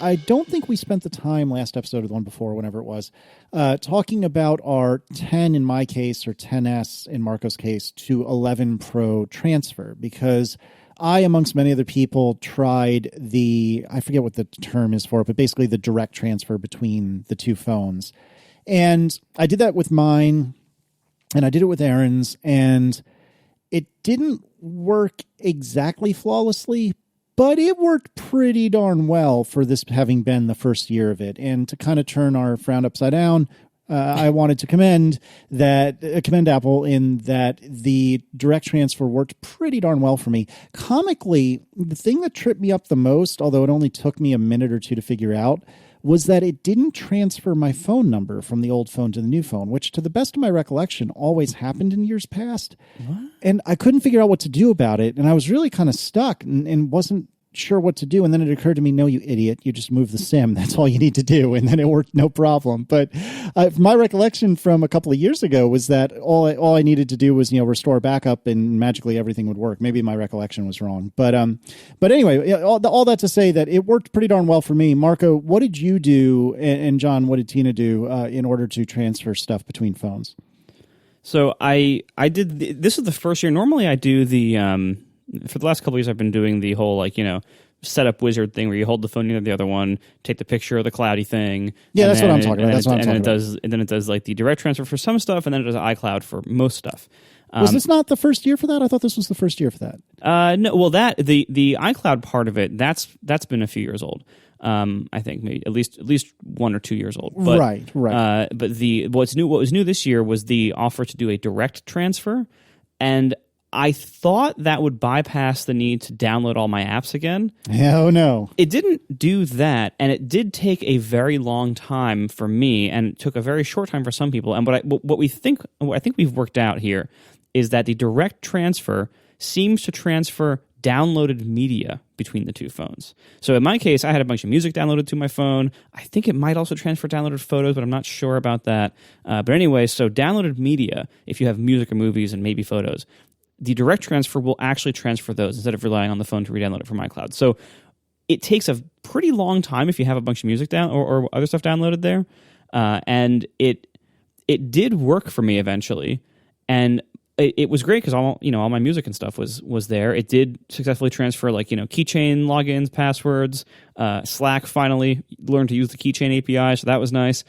I don't think we spent the time last episode or the one before, whenever it was, talking about our 10 in my case or 10S in Marco's case to 11 Pro transfer, because I, amongst many other people, tried I forget what the term is for it, but basically the direct transfer between the two phones. And I did that with mine, and I did it with Aaron's, and it didn't work exactly flawlessly, but it worked pretty darn well for this having been the first year of it. And to kind of turn our frown upside down, I wanted to commend Apple in that the direct transfer worked pretty darn well for me. Comically, the thing that tripped me up the most, although it only took me a minute or two to figure out, was that it didn't transfer my phone number from the old phone to the new phone, which to the best of my recollection always happened in years past. What? And I couldn't figure out what to do about it. And I was really kind of stuck and wasn't sure what to do. And then it occurred to me, no, you idiot, you just move the SIM. That's all you need to do. And then it worked no problem. But my recollection from a couple of years ago was that all I needed to do was, restore backup and magically everything would work. Maybe my recollection was wrong. But anyway, all that to say that it worked pretty darn well for me. Marco, what did you do? And John, what did Tina do in order to transfer stuff between phones? So I did, this is the first year. Normally I do for the last couple of years, I've been doing the whole, setup wizard thing where you hold the phone near the other one, take the picture of the cloudy thing. Yeah, that's what I'm talking about. And then it does like the direct transfer for some stuff, and then it does iCloud for most stuff. Was this not the first year for that? I thought this was the first year for that. No, well, the iCloud part of it, that's been a few years old. I think maybe at least 1 or 2 years old. But, right. But what was new this year was the offer to do a direct transfer, and I thought that would bypass the need to download all my apps again. Oh, no. It didn't do that, and it did take a very long time for me, and it took a very short time for some people. And what I think we've worked out here is that the direct transfer seems to transfer downloaded media between the two phones. So in my case, I had a bunch of music downloaded to my phone. I think it might also transfer downloaded photos, but I'm not sure about that. But anyway, so downloaded media, if you have music or movies and maybe photos, the direct transfer will actually transfer those instead of relying on the phone to re-download it from iCloud. So it takes a pretty long time if you have a bunch of music down or other stuff downloaded there. And it did work for me eventually. And it was great because all my music and stuff was there. It did successfully transfer keychain logins, passwords. Slack finally learned to use the keychain API, so that was nice.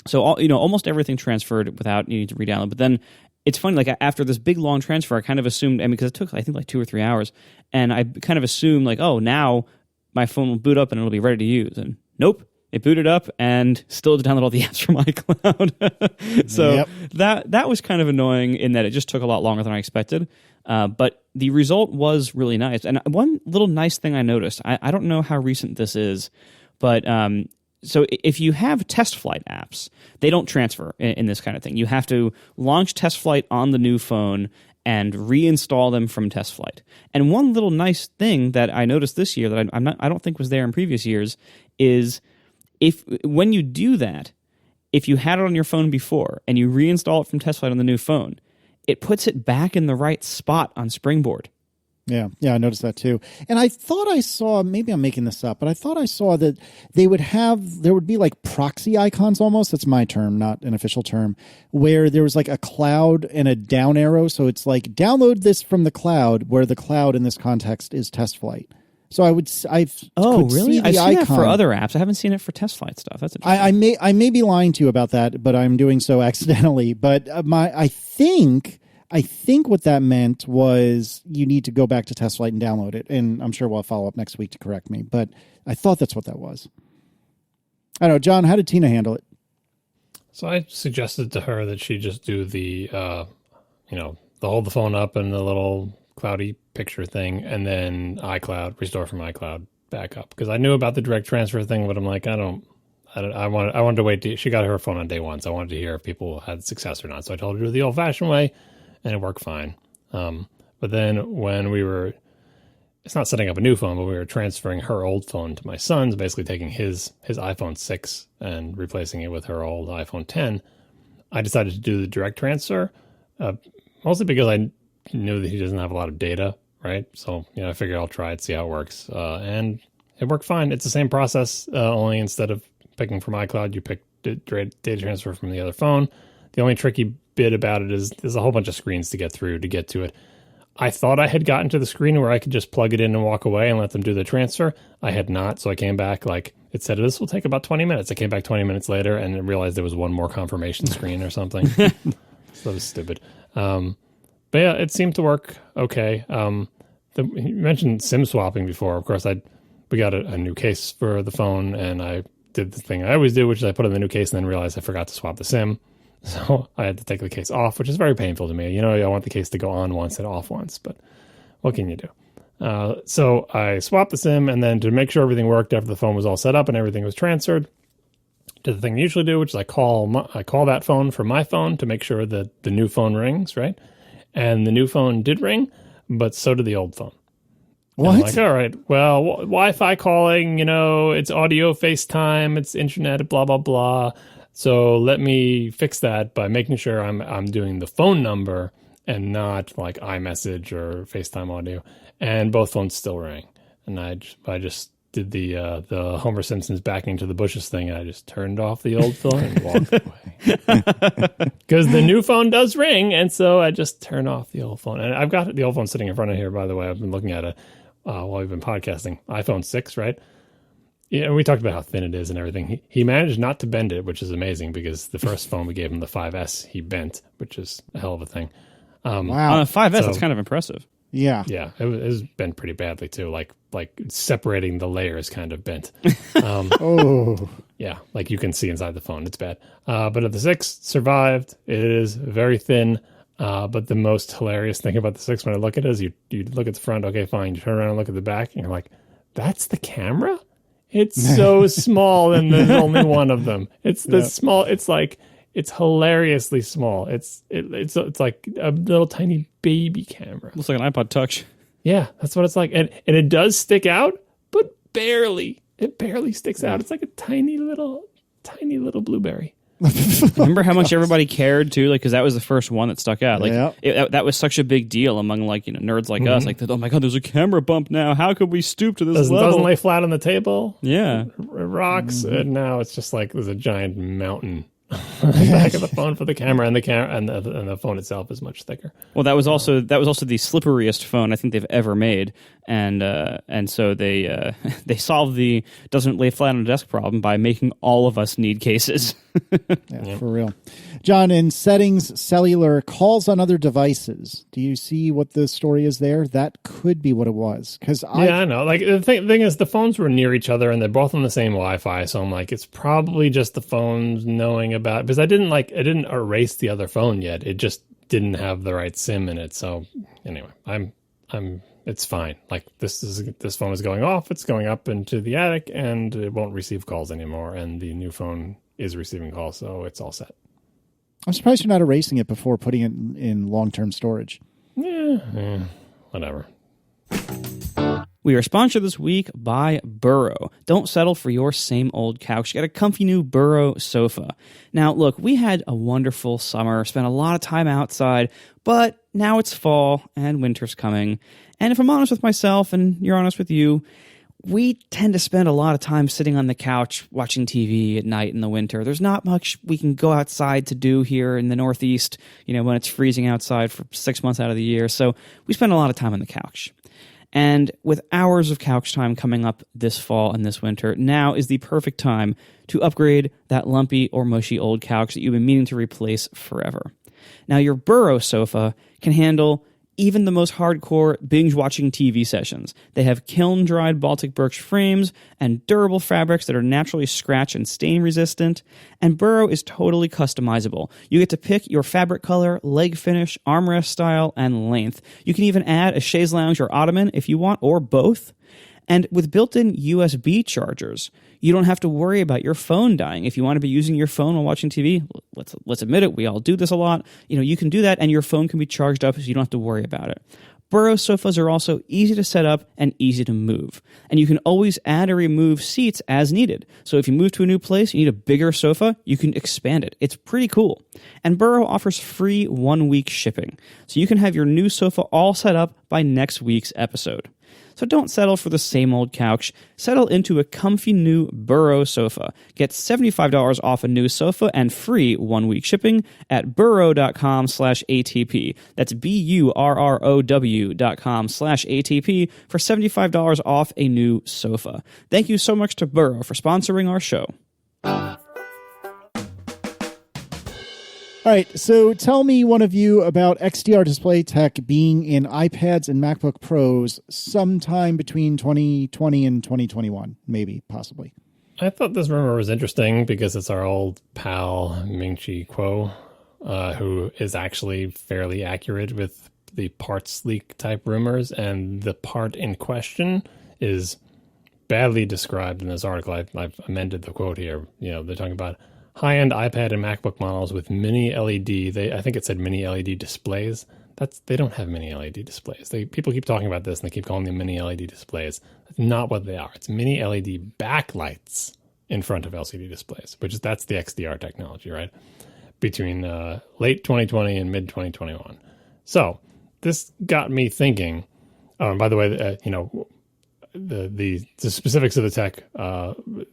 So almost everything transferred without needing to re-download. But then it's funny, after this big long transfer, I kind of assumed, and because it took I think 2 or 3 hours, and I kind of assumed now my phone will boot up and it'll be ready to use. And nope. It booted up and still had to download all the apps from iCloud. So yep. that was kind of annoying in that it just took a lot longer than I expected. But the result was really nice. And one little nice thing I noticed, I don't know how recent this is, but so if you have test flight apps, they don't transfer in this kind of thing. You have to launch test flight on the new phone and reinstall them from test flight. And one little nice thing that I noticed this year that I don't think was there in previous years is when you do that, if you had it on your phone before and you reinstall it from test flight on the new phone, it puts it back in the right spot on Springboard. Yeah, I noticed that too. And I thought I saw, maybe I'm making this up, but I thought I saw that there would be like proxy icons almost. That's my term, not an official term, where there was like a cloud and a down arrow. So it's like download this from the cloud, where the cloud in this context is test flight. So I could really? See the I've seen icon. that for other apps. I haven't seen it for test flight stuff. That's interesting. I may be lying to you about that, but I'm doing so accidentally. But I think what that meant was you need to go back to test flight and download it. And I'm sure we'll follow up next week to correct me. But I thought that's what that was. I don't know, John, how did Tina handle it? So I suggested to her that she just do the hold the phone up and the little cloudy picture thing, and then iCloud, restore from iCloud backup. Because I knew about the direct transfer thing, but I'm like, I wanted to wait. She got her phone on day one, so I wanted to hear if people had success or not. So I told her to do it the old-fashioned way, and it worked fine. But then when it's not setting up a new phone, but we were transferring her old phone to my son's, basically taking his iPhone 6 and replacing it with her old iPhone 10, I decided to do the direct transfer, mostly because I knew that he doesn't have a lot of data, right? So, I figured I'll try it, see how it works. And it worked fine. It's the same process, only instead of picking from iCloud, you pick data transfer from the other phone. The only tricky bit about it is there's a whole bunch of screens to get through to get to it. I thought I had gotten to the screen where I could just plug it in and walk away and let them do the transfer. I had not, so I came back it said this will take about 20 minutes. I came back 20 minutes later and realized there was one more confirmation screen or something. So that was stupid. But yeah, it seemed to work okay. You mentioned SIM swapping before. Of course, we got a new case for the phone, and I did the thing I always do, which is I put it in the new case and then realized I forgot to swap the SIM. So I had to take the case off, which is very painful to me. I want the case to go on once and off once, but what can you do? So I swapped the SIM, and then to make sure everything worked after the phone was all set up and everything was transferred, did the thing I usually do, which is I call that phone from my phone to make sure that the new phone rings, right? And the new phone did ring, but so did the old phone. What? I'm like, all right, well, Wi-Fi calling, it's audio, FaceTime, it's internet, blah, blah, blah. So let me fix that by making sure I'm doing the phone number and not like iMessage or FaceTime audio. And both phones still rang. And I just did the Homer Simpson's backing to the bushes thing. And I just turned off the old phone and walked away. Because the new phone does ring, and so I just turned off the old phone. And I've got the old phone sitting in front of here, by the way. I've been looking at it while we've been podcasting. iPhone 6, right? Yeah, we talked about how thin it is and everything. He managed not to bend it, which is amazing because the first phone we gave him, the 5S, he bent, which is a hell of a thing. Wow. On a 5S, that's kind of impressive. Yeah. Yeah, it was bent pretty badly too. Like separating the layers kind of bent. Oh. Yeah, like you can see inside the phone. It's bad. But at the 6, survived. It is very thin. But the most hilarious thing about the 6 when I look at it is you look at the front, okay, fine. You turn around and look at the back, and you're like, that's the camera? It's so small, and there's only one of them. It's this small. It's like it's hilariously small. It's like a little tiny baby camera. Looks like an iPod Touch. Yeah, that's what it's like, and it does stick out, but barely. It barely sticks out. It's like a tiny little blueberry. Remember how much everybody cared too, because that was the first one that stuck out. That was such a big deal among nerds like us. Like, oh my god, there's a camera bump now. How could we stoop to this level? Doesn't lay flat on the table. Yeah, it rocks, and now it's just like there's a giant mountain on the back of the phone for the camera, and the phone itself is much thicker. Well, that was also the slipperiest phone I think they've ever made, and so they solved the doesn't lay flat on a desk problem by making all of us need cases. For real. John, in settings, cellular calls on other devices. Do you see what the story is there? That could be what it was. I know. Like the thing is, the phones were near each other and they're both on the same Wi-Fi. So I'm like, it's probably just the phones knowing about, because I didn't erase the other phone yet. It just didn't have the right SIM in it. So anyway, it's fine. Like this phone is going off. It's going up into the attic and it won't receive calls anymore. And the new phone is receiving calls, so it's all set. I'm surprised you're not erasing it before putting it in long-term storage. Yeah, whatever. We are sponsored this week by Burrow. Don't settle for your same old couch. Get a comfy new Burrow sofa. Now, look, we had a wonderful summer, spent a lot of time outside, but now it's fall and winter's coming. And if I'm honest with myself and you're honest with you, we tend to spend a lot of time sitting on the couch watching TV at night in the winter. There's not much we can go outside to do here in the Northeast, when it's freezing outside for 6 months out of the year. So we spend a lot of time on the couch. And with hours of couch time coming up this fall and this winter, now is the perfect time to upgrade that lumpy or mushy old couch that you've been meaning to replace forever. Now, your Burrow sofa can handle even the most hardcore binge-watching TV sessions. They have kiln-dried Baltic birch frames and durable fabrics that are naturally scratch and stain resistant. And Burrow is totally customizable. You get to pick your fabric color, leg finish, armrest style, and length. You can even add a chaise lounge or ottoman if you want, or both. And with built-in USB chargers, you don't have to worry about your phone dying. If you want to be using your phone while watching TV, let's admit it, we all do this a lot. You can do that, and your phone can be charged up so you don't have to worry about it. Burrow sofas are also easy to set up and easy to move. And you can always add or remove seats as needed. So if you move to a new place, you need a bigger sofa, you can expand it. It's pretty cool. And Burrow offers free 1-week shipping. So you can have your new sofa all set up by next week's episode. So don't settle for the same old couch. Settle into a comfy new Burrow sofa. Get $75 off a new sofa and free 1-week shipping at burrow.com/ATP. That's BURROW.com/ATP for $75 off a new sofa. Thank you so much to Burrow for sponsoring our show. All right, so tell me, one of you, about XDR display tech being in iPads and MacBook Pros sometime between 2020 and 2021, maybe, possibly. I thought this rumor was interesting because it's our old pal Ming-Chi Kuo, who is actually fairly accurate with the parts leak type rumors, and the part in question is badly described in this article. I've amended the quote here. They're talking about high-end iPad and MacBook models with mini LED. I think it said mini LED displays. They don't have mini LED displays. People keep talking about this and they keep calling them mini LED displays. That's not what they are. It's mini LED backlights in front of LCD displays, that's the XDR technology, right? Between late 2020 and mid 2021. So this got me thinking. Oh, and by the way, the specifics of the tech,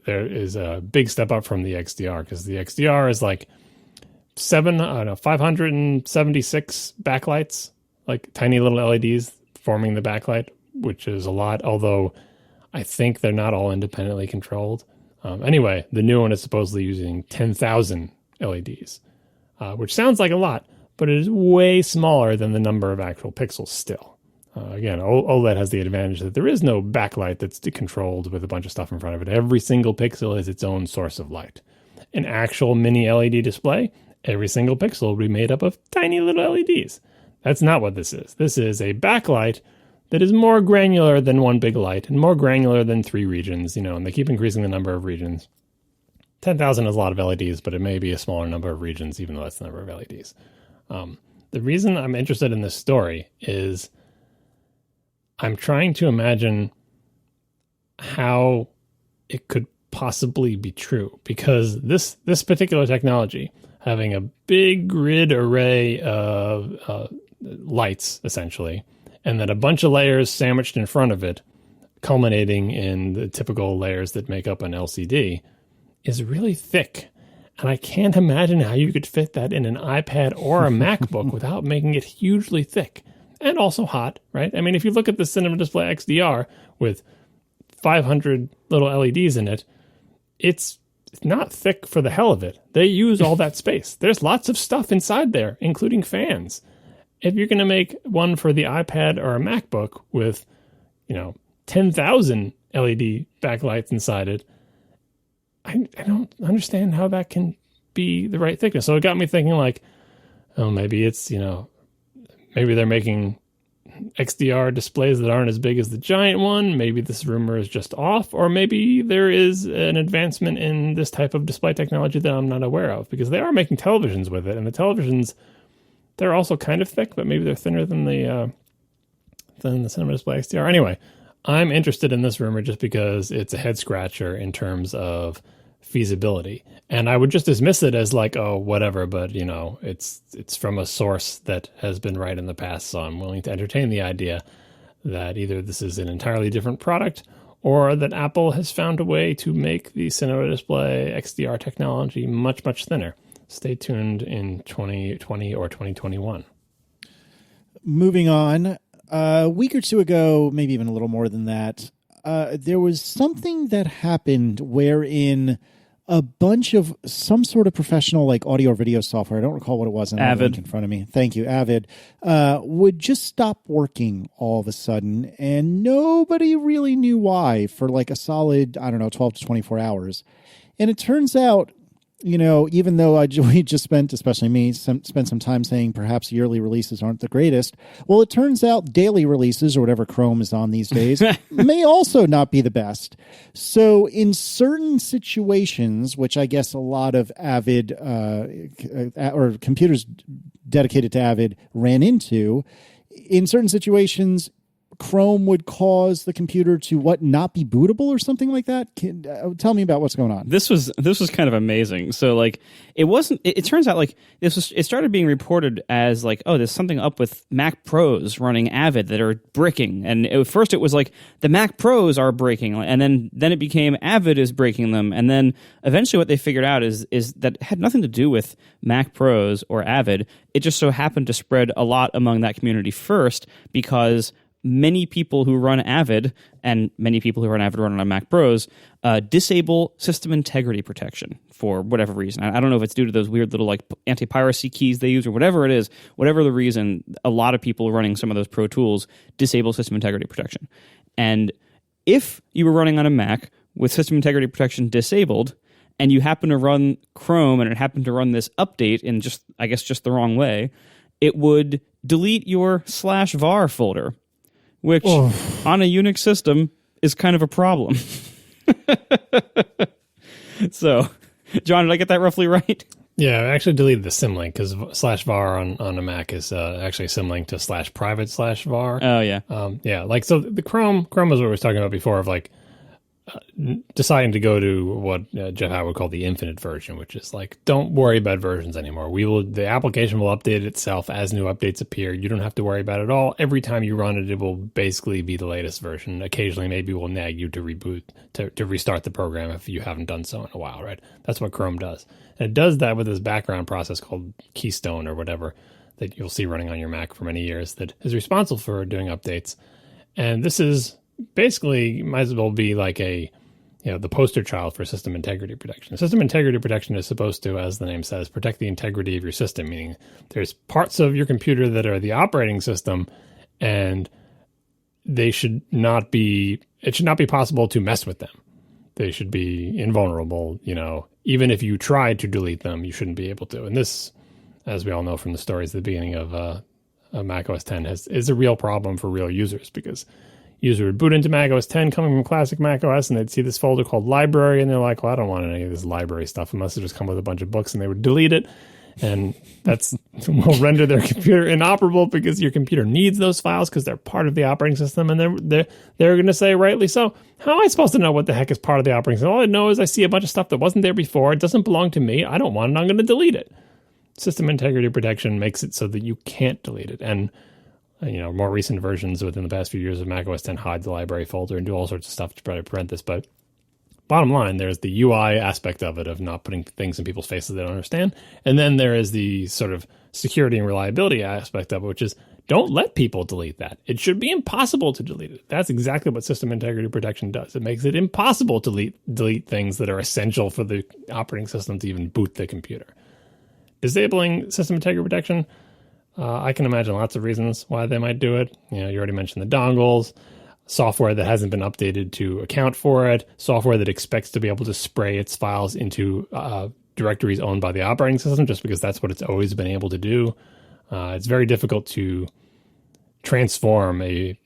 there is a big step up from the XDR, because the XDR is like 576 backlights, like tiny little LEDs forming the backlight, which is a lot, although I think they're not all independently controlled. Anyway, the new one is supposedly using 10,000 LEDs, which sounds like a lot, but it is way smaller than the number of actual pixels still. Again, OLED has the advantage that there is no backlight that's controlled with a bunch of stuff in front of it. Every single pixel is its own source of light. An actual mini LED display, every single pixel will be made up of tiny little LEDs. That's not what this is. This is a backlight that is more granular than one big light and more granular than 3 regions, and they keep increasing the number of regions. 10,000 is a lot of LEDs, but it may be a smaller number of regions, even though that's the number of LEDs. The reason I'm interested in this story is I'm trying to imagine how it could possibly be true, because this particular technology, having a big grid array of lights, essentially, and then a bunch of layers sandwiched in front of it, culminating in the typical layers that make up an LCD, is really thick. And I can't imagine how you could fit that in an iPad or a MacBook without making it hugely thick. And also hot, right? I mean, if you look at the Cinema Display XDR with 500 little LEDs in it, it's not thick for the hell of it. They use all that space. There's lots of stuff inside there, including fans. If you're going to make one for the iPad or a MacBook with, 10,000 LED backlights inside it, I don't understand how that can be the right thickness. So it got me thinking maybe it's, maybe they're making XDR displays that aren't as big as the giant one. Maybe this rumor is just off, or maybe there is an advancement in this type of display technology that I'm not aware of, because they are making televisions with it, and the televisions, they're also kind of thick, but maybe they're thinner than the Cinema Display XDR. Anyway, I'm interested in this rumor just because it's a head scratcher in terms of feasibility. And I would just dismiss it as whatever, but it's from a source that has been right in the past. So I'm willing to entertain the idea that either this is an entirely different product, or that Apple has found a way to make the Cinema Display XDR technology much, much thinner. Stay tuned in 2020 or 2021. Moving on, a week or two ago, maybe even a little more than that, there was something that happened wherein a bunch of some sort of professional audio or video software, I don't recall what it was, I don't have the link in front of me. Thank you, Avid, would just stop working all of a sudden, and nobody really knew why for a solid, 12 to 24 hours. And it turns out, even though we just spent, especially me, spent some time saying perhaps yearly releases aren't the greatest, well, it turns out daily releases, or whatever Chrome is on these days, may also not be the best. So in certain situations, which I guess a lot of Avid or computers dedicated to Avid ran into, in certain situations, Chrome would cause the computer to not be bootable or something like that? Tell me about what's going on. This was kind of amazing. So like it wasn't. It turns out like it started being reported as like, oh, there's something up with Mac Pros running Avid that are breaking. And at first it was like the Mac Pros are breaking, and then it became Avid is breaking them, and then eventually what they figured out is that it had nothing to do with Mac Pros or Avid. It just so happened to spread a lot among that community first because many people who run Avid and many people who run Avid run on Mac Pros disable system integrity protection for whatever reason. I don't know if it's due to those weird little like anti-piracy keys they use or whatever it is. Whatever the reason, a lot of people running some of those Pro tools disable system integrity protection. And if you were running on a Mac with system integrity protection disabled and you happen to run Chrome and it happened to run this update in just the wrong way, it would delete your /var folder, which on a Unix system is kind of a problem. So, John, did I get that roughly right? Yeah, I actually deleted the symlink because /var on a Mac is actually symlink to /private/var. Oh, yeah. Yeah, like, so the Chrome is what we were talking about before of like deciding to go to what Jeff Howard called the infinite version, which is like, don't worry about versions anymore. The application will update itself as new updates appear. You don't have to worry about it at all. Every time you run it, it will basically be the latest version. Occasionally, maybe we'll nag you to reboot, to restart the program if you haven't done so in a while, right? That's what Chrome does. And it does that with this background process called Keystone or whatever that you'll see running on your Mac for many years that is responsible for doing updates. And this is basically might as well be like the poster child for system integrity protection. System integrity protection is supposed to, as the name says, protect the integrity of your system, meaning there's parts of your computer that are the operating system and it should not be possible to mess with them. They should be invulnerable, even if you tried to delete them, you shouldn't be able to. And this, as we all know from the stories at the beginning of Mac OS X, is a real problem for real users because user would boot into Mac OS X coming from classic Mac OS, and they'd see this folder called library, and they're like, well, I don't want any of this library stuff. It must have just come with a bunch of books, and they would delete it. And that's will render their computer inoperable because your computer needs those files because they're part of the operating system. And they're going to say, rightly so, how am I supposed to know what the heck is part of the operating system? All I know is I see a bunch of stuff that wasn't there before. It doesn't belong to me. I don't want it. I'm going to delete it. System integrity protection makes it so that you can't delete it. And more recent versions within the past few years of Mac OS X hide the library folder and do all sorts of stuff to try to prevent this. But bottom line, there's the UI aspect of it, of not putting things in people's faces they don't understand. And then there is the sort of security and reliability aspect of it, which is don't let people delete that. It should be impossible to delete it. That's exactly what system integrity protection does. It makes it impossible to delete things that are essential for the operating system to even boot the computer. Disabling system integrity protection, I can imagine lots of reasons why they might do it. You already mentioned the dongles, software that hasn't been updated to account for it, software that expects to be able to spray its files into directories owned by the operating system just because that's what it's always been able to do. It's very difficult to transform a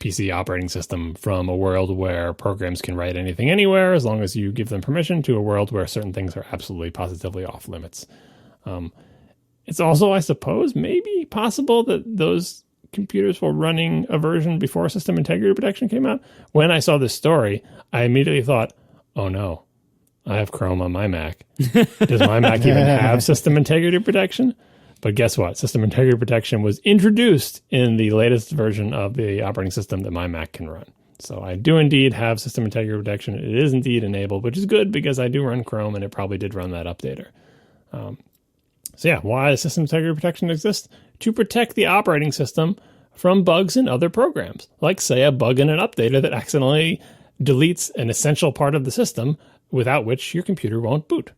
PC operating system from a world where programs can write anything anywhere as long as you give them permission to a world where certain things are absolutely positively off limits. It's also, I suppose, maybe possible that those computers were running a version before system integrity protection came out. When I saw this story, I immediately thought, oh no, I have Chrome on my Mac. Does my Mac even have system integrity protection? But guess what? System integrity protection was introduced in the latest version of the operating system that my Mac can run. So I do indeed have system integrity protection. It is indeed enabled, which is good because I do run Chrome and it probably did run that updater. So yeah, why does system integrity protection exist? To protect the operating system from bugs in other programs. Like, say, a bug in an updater that accidentally deletes an essential part of the system without which your computer won't boot.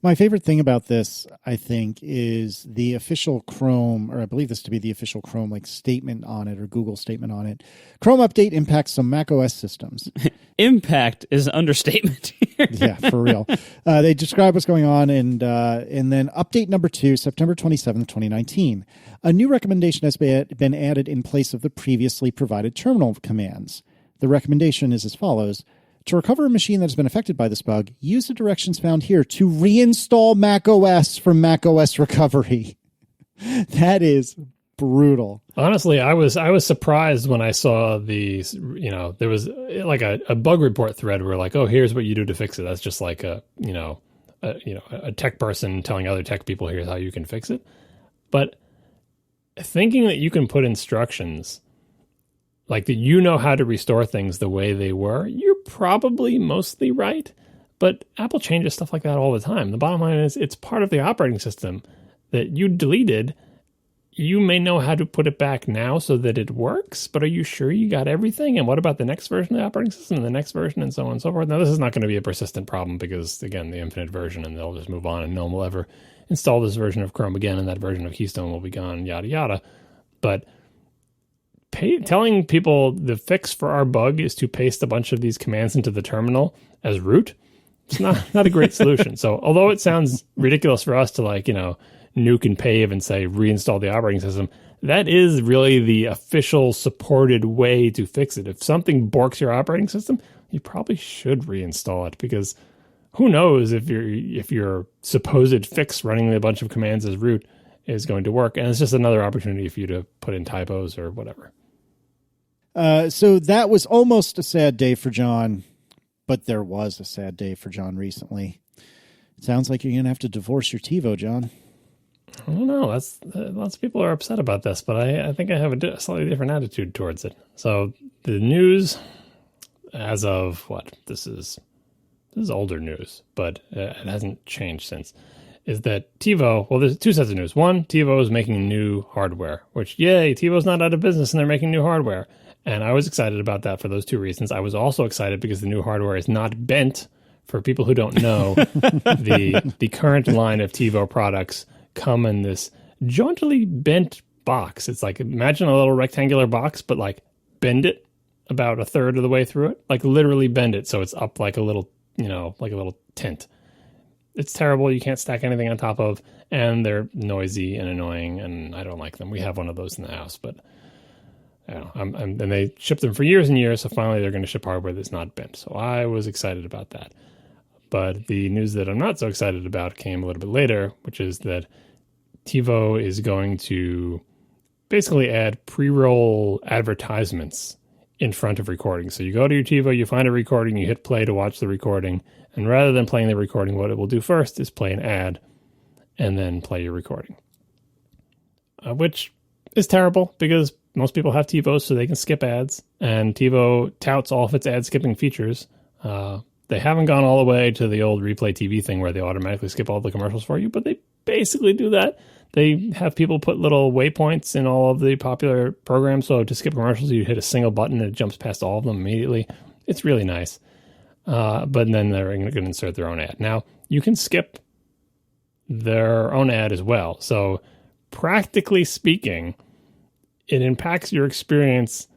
My favorite thing about this, I think, is the official Chrome, or I believe this to be the official Chrome statement on it, or Google statement on it. Chrome update impacts some Mac OS systems. Impact is an understatement. Yeah, for real. They describe what's going on, and then update number 2, September 27th, 2019. A new recommendation has been added in place of the previously provided terminal commands. The recommendation is as follows. To recover a machine that has been affected by this bug, use the directions found here to reinstall Mac OS from Mac OS recovery. That is brutal. Honestly, I was surprised when I saw these. There was like a bug report thread where like, oh, here's what you do to fix it. That's just like a tech person telling other tech people, here's how you can fix it. But thinking that you can put instructions like that, how to restore things the way they were, you're probably mostly right. But Apple changes stuff like that all the time. The bottom line is it's part of the operating system that you deleted. You may know how to put it back now so that it works, but are you sure you got everything? And what about the next version of the operating system and the next version and so on and so forth? Now, this is not going to be a persistent problem because, again, the infinite version, and they'll just move on and no one will ever install this version of Chrome again and that version of Keystone will be gone, yada, yada. But telling people the fix for our bug is to paste a bunch of these commands into the terminal as root, it's not a great solution. So although it sounds ridiculous for us to nuke and pave and say reinstall the operating system, that is really the official supported way to fix it. If something borks your operating system, you probably should reinstall it, because who knows if your supposed fix running a bunch of commands as root is going to work. And it's just another opportunity for you to put in typos or whatever. So that was almost a sad day for John, but there was a sad day for John recently. It sounds like you're going to have to divorce your TiVo, John. I don't know. Lots of people are upset about this, but I think I have a slightly different attitude towards it. So the news, as of what? This is older news, but it hasn't changed since, is that TiVo, well, there's two sets of news. One, TiVo is making new hardware, which, yay, TiVo's not out of business and they're making new hardware. And I was excited about that for those two reasons. I was also excited because the new hardware is not bent. For people who don't know, the current line of TiVo products come in this jauntily bent box. It's like, imagine a little rectangular box, but like bend it about a third of the way through it. Like literally bend it so it's up like a little, like a little tent. It's terrible. You can't stack anything on top of, and they're noisy and annoying, and I don't like them. We have one of those in the house, but and they ship them for years and years, so finally they're going to ship hardware that's not bent. So I was excited about that. But the news that I'm not so excited about came a little bit later, which is that TiVo is going to basically add pre-roll advertisements in front of recordings. So you go to your TiVo, you find a recording, you hit play to watch the recording, and rather than playing the recording, what it will do first is play an ad and then play your recording. Which is terrible because most people have TiVos so they can skip ads, and TiVo touts all of its ad skipping features. They haven't gone all the way to the old replay TV thing where they automatically skip all the commercials for you, but they basically do that. They have people put little waypoints in all of the popular programs, so to skip commercials, you hit a single button and it jumps past all of them immediately. It's really nice. But then they're going to insert their own ad. Now, you can skip their own ad as well. So practically speaking, it impacts your experience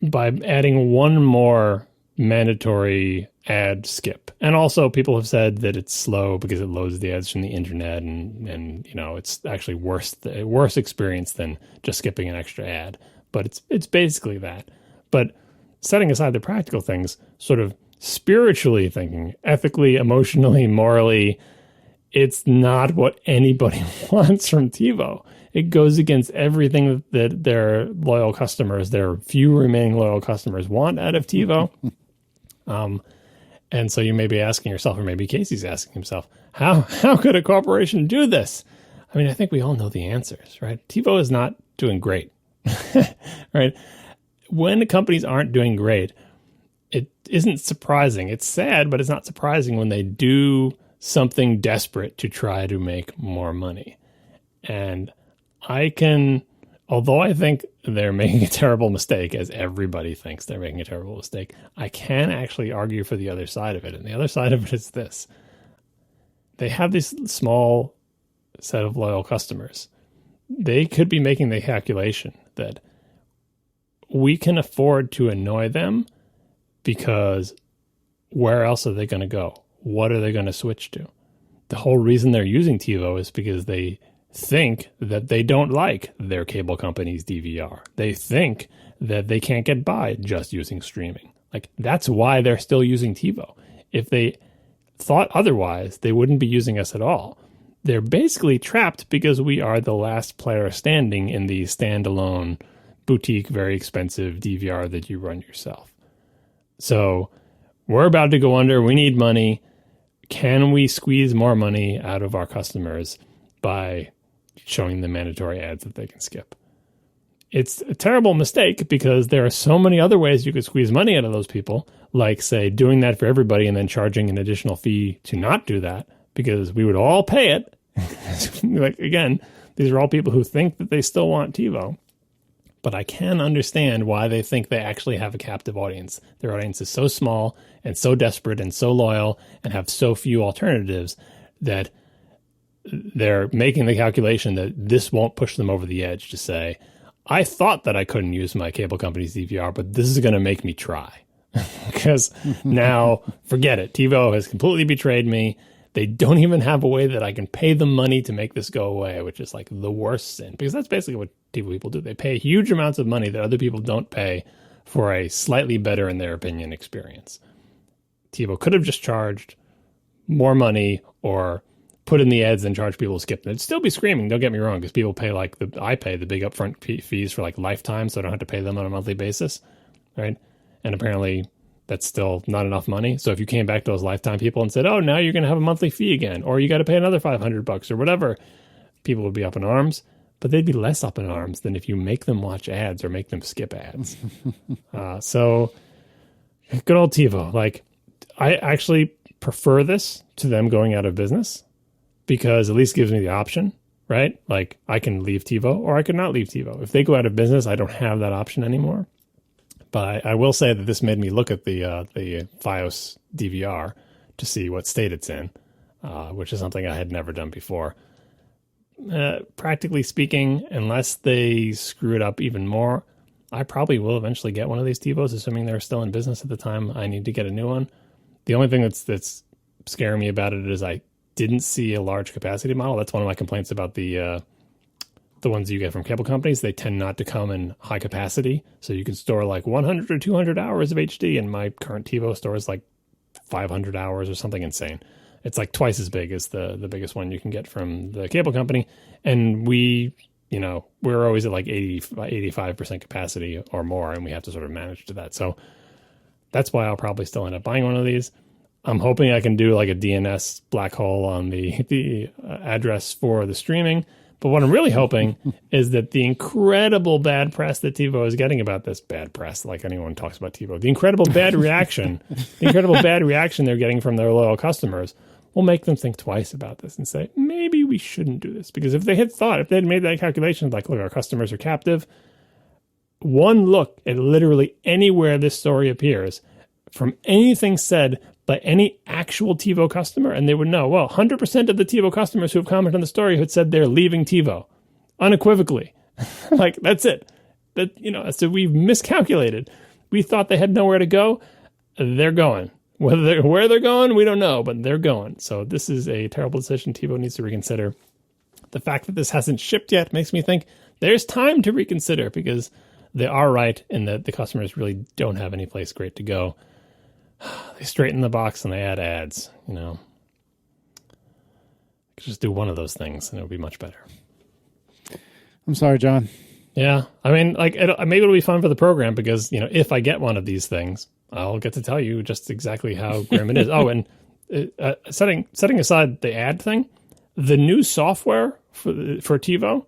by adding one more mandatory ad skip. And also people have said that it's slow because it loads the ads from the internet, and it's actually worse experience than just skipping an extra ad. But it's basically that. But setting aside the practical things, sort of spiritually thinking, ethically, emotionally, morally, it's not what anybody wants from TiVo. It goes against everything that their loyal customers, their few remaining loyal customers, want out of TiVo. And so you may be asking yourself, or maybe Casey's asking himself, how could a corporation do this? I mean, I think we all know the answers, right? TiVo is not doing great, right? When companies aren't doing great, it isn't surprising. It's sad, but it's not surprising when they do something desperate to try to make more money. And although I think they're making a terrible mistake, as everybody thinks they're making a terrible mistake, I can actually argue for the other side of it. And the other side of it is this. They have this small set of loyal customers. They could be making the calculation that we can afford to annoy them because where else are they going to go? What are they going to switch to? The whole reason they're using TiVo is because they think that they don't like their cable company's DVR. They think that they can't get by just using streaming. Like, that's why they're still using TiVo. If they thought otherwise, they wouldn't be using us at all. they're basically trapped because we are the last player standing in the standalone boutique, very expensive DVR that you run yourself. So we're about to go under. We need money. Can we squeeze more money out of our customers by showing them mandatory ads that they can skip? It's a terrible mistake because there are so many other ways you could squeeze money out of those people, like, say, doing that for everybody and then charging an additional fee to not do that, because we would all pay it. Like, again, these are all people who think that they still want TiVo. But I can understand why they think they actually have a captive audience. Their audience is so small and so desperate and so loyal and have so few alternatives that they're making the calculation that this won't push them over the edge to say, I thought that I couldn't use my cable company's DVR, but this is going to make me try. Because now, forget it. TiVo has completely betrayed me. They don't even have a way that I can pay them money to make this go away, which is like the worst sin. Because that's basically what TiVo people do. They pay huge amounts of money that other people don't pay for a slightly better, in their opinion, experience. TiVo could have just charged more money or put in the ads and charge people to skip them. It'd still be screaming, don't get me wrong, because people pay I pay the big upfront fees for like lifetime, so I don't have to pay them on a monthly basis, right? And apparently that's still not enough money. So if you came back to those lifetime people and said, oh, now you're going to have a monthly fee again, or you got to pay another $500 or whatever, people would be up in arms, but they'd be less up in arms than if you make them watch ads or make them skip ads. So good old TiVo. Like, I actually prefer this to them going out of business because at least gives me the option, right? Like, I can leave TiVo or I could not leave TiVo. If they go out of business, I don't have that option anymore. But I will say that this made me look at the Fios DVR to see what state it's in, which is something I had never done before. Practically speaking, unless they screw it up even more, I probably will eventually get one of these TiVos, assuming they're still in business at the time I need to get a new one. The only thing that's scaring me about it is I didn't see a large capacity model. That's one of my complaints about the ones you get from cable companies. They tend not to come in high capacity, so you can store like 100 or 200 hours of HD, and my current TiVo stores like 500 hours or something insane. It's like twice as big as the biggest one you can get from the cable company, and we're always at like 85% capacity or more, and we have to sort of manage to that. So that's why I'll probably still end up buying one of these. I'm hoping I can do like a DNS black hole on the address for the streaming. But what I'm really hoping is that the incredible bad press that TiVo is getting about this, bad press, like anyone talks about TiVo, the incredible bad reaction they're getting from their loyal customers will make them think twice about this and say, maybe we shouldn't do this. Because if they had made that calculation, like, look, our customers are captive, one look at literally anywhere this story appears, from anything said by any actual TiVo customer, and they would know, well, 100% of the TiVo customers who have commented on the story had said they're leaving TiVo, unequivocally. Like, that's it. So we've miscalculated. We thought they had nowhere to go. They're going. Where they're going, we don't know, but they're going. So this is a terrible decision TiVo needs to reconsider. The fact that this hasn't shipped yet makes me think there's time to reconsider, because they are right in that the customers really don't have any place great to go. They straighten the box and they add ads, I could just do one of those things and it would be much better. I'm sorry, John. Yeah. I mean, like, maybe it'll be fun for the program because, if I get one of these things, I'll get to tell you just exactly how grim it is. Oh, and setting aside the ad thing, the new software for TiVo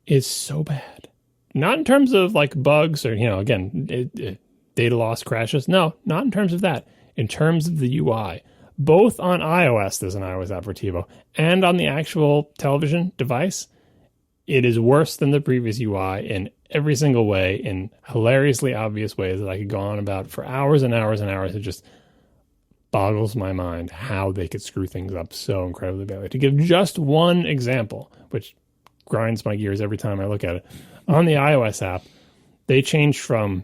is so bad. Not in terms of like bugs or, again, data loss crashes. No, not in terms of that. In terms of the UI, both on iOS, there's an iOS app for TiVo, and on the actual television device, it is worse than the previous UI in every single way, in hilariously obvious ways that I could go on about for hours and hours and hours. It just boggles my mind how they could screw things up so incredibly badly. To give just one example, which grinds my gears every time I look at it, on the iOS app, they changed from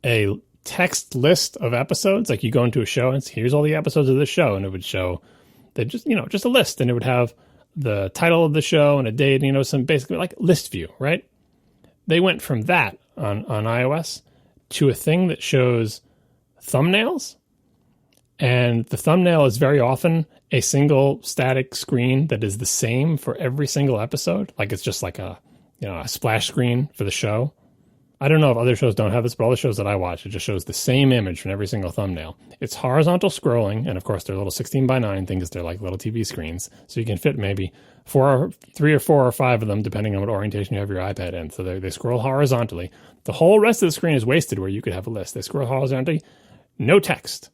a text list of episodes, like you go into a show and here's all the episodes of this show, and it would show that just a list, and it would have the title of the show and a date, some basically like list view, right? They went from that on iOS to a thing that shows thumbnails, And the thumbnail is very often a single static screen that is the same for every single episode. Like it's just like a splash screen for the show. I don't know if other shows don't have this, but all the shows that I watch, it just shows the same image from every single thumbnail. It's horizontal scrolling, and of course they're little 16:9 things. They're like little TV screens, so you can fit maybe 3 or 4 or 5 of them, depending on what orientation you have your iPad in. So they scroll horizontally. The whole rest of the screen is wasted where you could have a list. They scroll horizontally, no text.